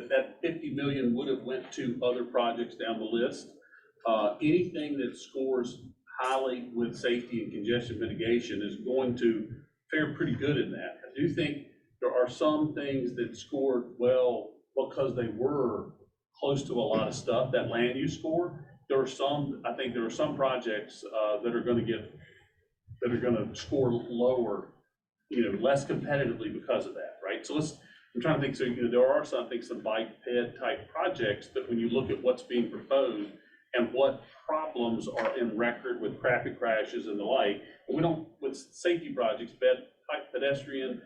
that 50 million would have went to other projects down the list. Anything that scores highly with safety and congestion mitigation is going to fare pretty good in that. I do think there are some things that scored well because they were close to a lot of stuff, that land use score, I think there are some projects that are gonna score lower, less competitively because of that, right? So I'm trying to think, so, there are some bike ped type projects that when you look at what's being proposed and what problems are in record with traffic crashes and the like, and we don't, with safety projects, pedestrian,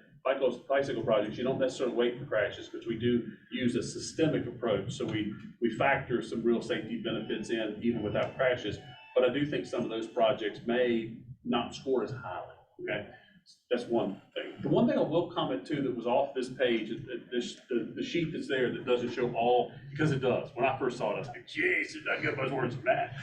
bicycle projects, you don't necessarily wait for crashes because we do use a systemic approach. So we factor some real safety benefits in even without crashes. But I do think some of those projects may not score as highly, okay? That's one thing. The one thing I will comment too that was off this page, the sheet that's there that doesn't show all, because it does. When I first saw it, I was like, geez, I get those words from that.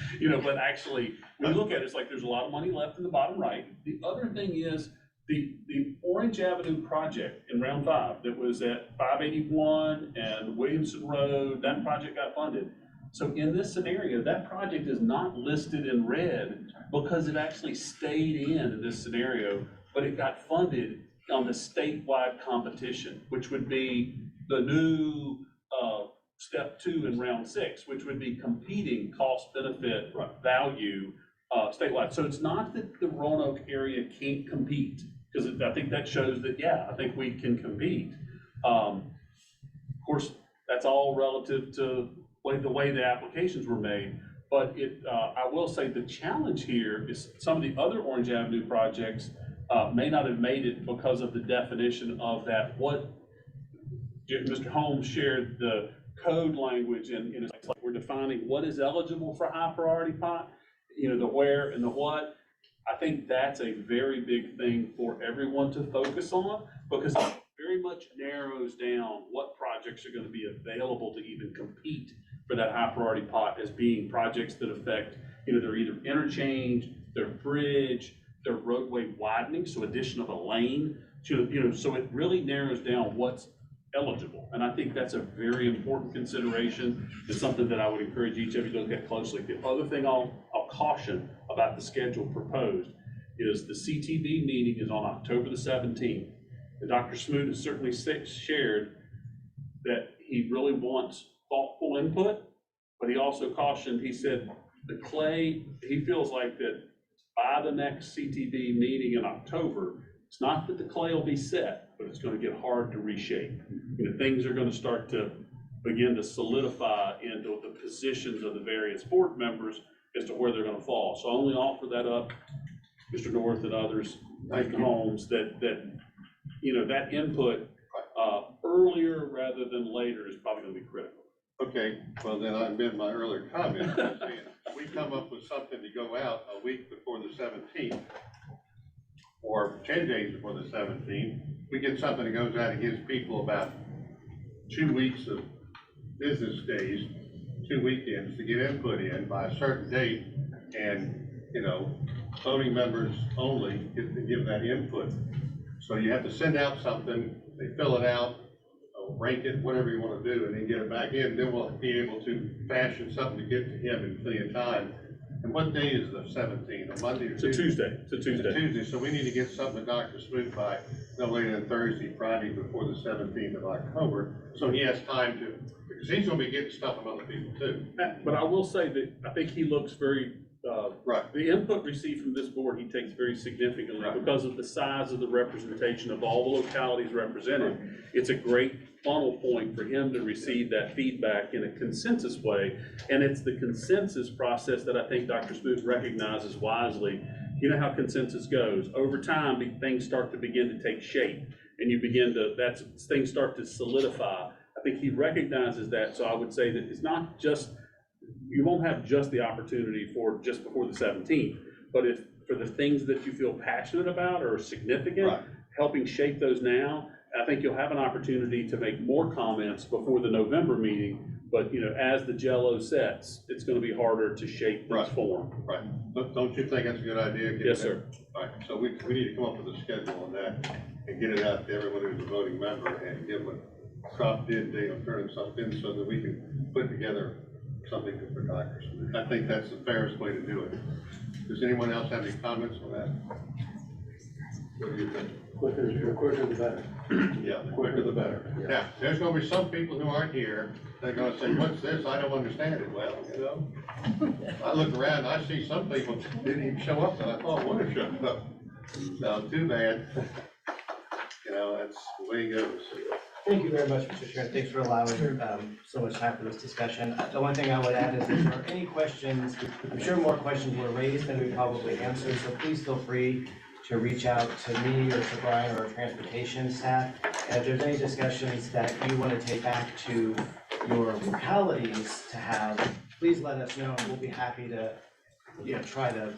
But actually, when you look at it, it's like there's a lot of money left in the bottom right. The other thing is the Orange Avenue project in round 5 that was at 581 and Williamson Road, that project got funded. So in this scenario, that project is not listed in red because it actually stayed in this scenario, but it got funded on the statewide competition, which would be the new step 2 in round 6, which would be competing cost benefit value statewide. So it's not that the Roanoke area can't compete, because I think that shows that, yeah, I think we can compete. Of course, that's all relative to the way the applications were made. But I will say the challenge here is some of the other Orange Avenue projects may not have made it because of the definition of that. What Mr. Holmes shared the code language, and it's like we're defining what is eligible for high priority pot, the where and the what. I think that's a very big thing for everyone to focus on, because it very much narrows down what projects are going to be available to even compete for that high priority pot as being projects that affect, they're either interchange, they're bridge, they're roadway widening, so addition of a lane, so it really narrows down what's eligible. And I think that's a very important consideration. It's something that I would encourage each of you to look at closely. The other thing I'll caution about the schedule proposed is the CTV meeting is on October the 17th. And Dr. Smoot has certainly shared that he really wants thoughtful input, but he also cautioned, he said, he feels like that by the next CTV meeting in October, it's not that the clay will be set, but it's going to get hard to reshape. Things are going to start to begin to solidify into the positions of the various board members as to where they're going to fall. So I only offer that up, Mr. North and others, Mr. Holmes, that that input earlier rather than later is probably going to be critical. Okay, well then I amend my earlier comment. We come up with something to go out a week before the 17th, or 10 days before the 17th. We get something that goes out and gives people about 2 weeks of business days, 2 weekends to get input in by a certain date, and voting members only get to give that input. So you have to send out something, they fill it out, rank it, whatever you want to do, and then get it back in. Then we'll be able to fashion something to get to him in plenty of time. And what day is the 17th? A Monday or Tuesday? Tuesday. It's a Tuesday, so we need to get something to Dr. Smoot by no later than Thursday, Friday before the 17th of October, so he has time to, because he's going to be getting stuff from other people too. But I will say that I think he looks very, the input received from this board, he takes very significantly because of the size of the representation of all the localities represented. It's a great funnel point for him to receive that feedback in a consensus way. And it's the consensus process that I think Dr. Smoot recognizes wisely. You know how consensus goes. Over time, things start to begin to take shape, and things start to solidify. I think he recognizes that. So I would say that it's not just, you won't have just the opportunity for just before the 17th, but if for the things that you feel passionate about or significant, helping shape those now, I think you'll have an opportunity to make more comments before the November meeting. But as the jello sets, it's going to be harder to shape this form. Right. Don't you think that's a good idea? Yes, sir. Right. So we need to come up with a schedule on that and get it out to everyone who's a voting member and give them a drop dead date on turning something in so that we can put together something for doctors. I think that's the fairest way to do it. Does anyone else have any comments on that? What do you think? The quicker the better. Yeah, the quicker the better. Yeah, there's gonna be some people who aren't here, they're gonna say, what's this? I don't understand it. Well, you know, I look around, and I see some people didn't even show up, and I thought, would have showed up. So, too bad. You know, that's the way it goes. Thank you very much, Mr. Chair. Thanks for allowing so much time for this discussion. The one thing I would add is if there are any questions, I'm sure more questions were raised than we probably answered, so please feel free to reach out to me or to Brian or our transportation staff. And if there's any discussions that you want to take back to your localities to have, please let us know, and we'll be happy to, you know, try to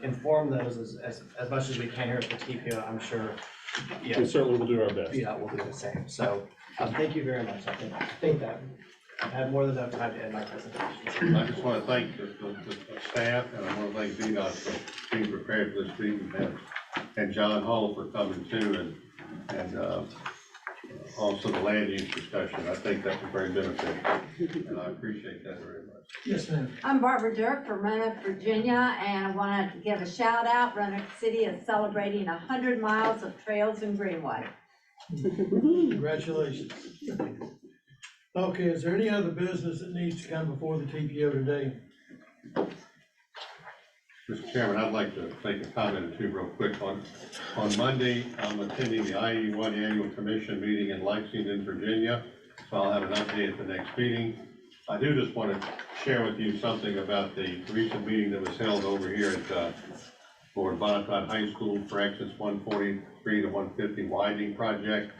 inform those as much as we can here at the TPO. I'm sure, yeah. We certainly will do our best. Yeah, we'll do the same. So, thank you very much. I think that I've had more than enough time to end my presentation. I just want to thank the staff, and I want to thank VDOT for being prepared for this meeting, and John Hall for coming too, and also the land use discussion. I think that was very beneficial, and I appreciate that very much. Yes, ma'am. I'm Barbara Dirk from Roanoke, Virginia, and I wanted to give a shout out. Roanoke City is celebrating 100 miles of trails and greenway. Congratulations. Okay, is there any other business that needs to come before the TPO today? Mr. Chairman, I'd like to make a comment or two real quick. On Monday, I'm attending the I-81 Annual Commission meeting in Lexington, Virginia, so I'll have an update at the next meeting. I do just want to share with you something about the recent meeting that was held over here at for Bonneton High School for Exits 143 to 150 widening project.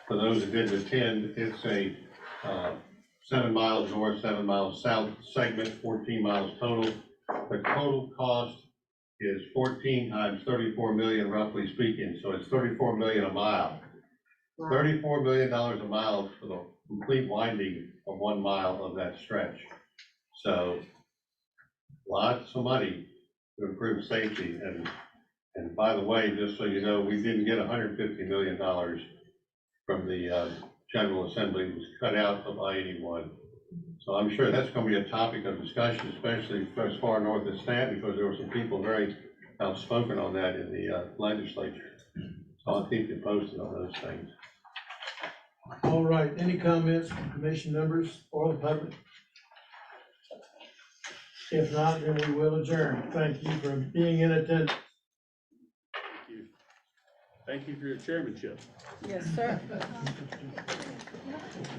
For those that didn't attend, it's a 7 miles north, 7 miles south segment, 14 miles total. The total cost is 14 times 34 million, roughly speaking, so it's 34 million a mile. Wow. $34 million a mile for the complete winding of 1 mile of that stretch. So lots of money to improve safety. And by the way, just so you know, we didn't get $150 million from the General Assembly. It was cut out of I-81. So I'm sure that's going to be a topic of discussion, especially as far north as Stanton, because there were some people very outspoken on that in the legislature. So I'll keep you posted on those things. All right, any comments from commission members or the public? If not, then we will adjourn. Thank you for being in attendance. Thank you for your chairmanship. Yes, sir.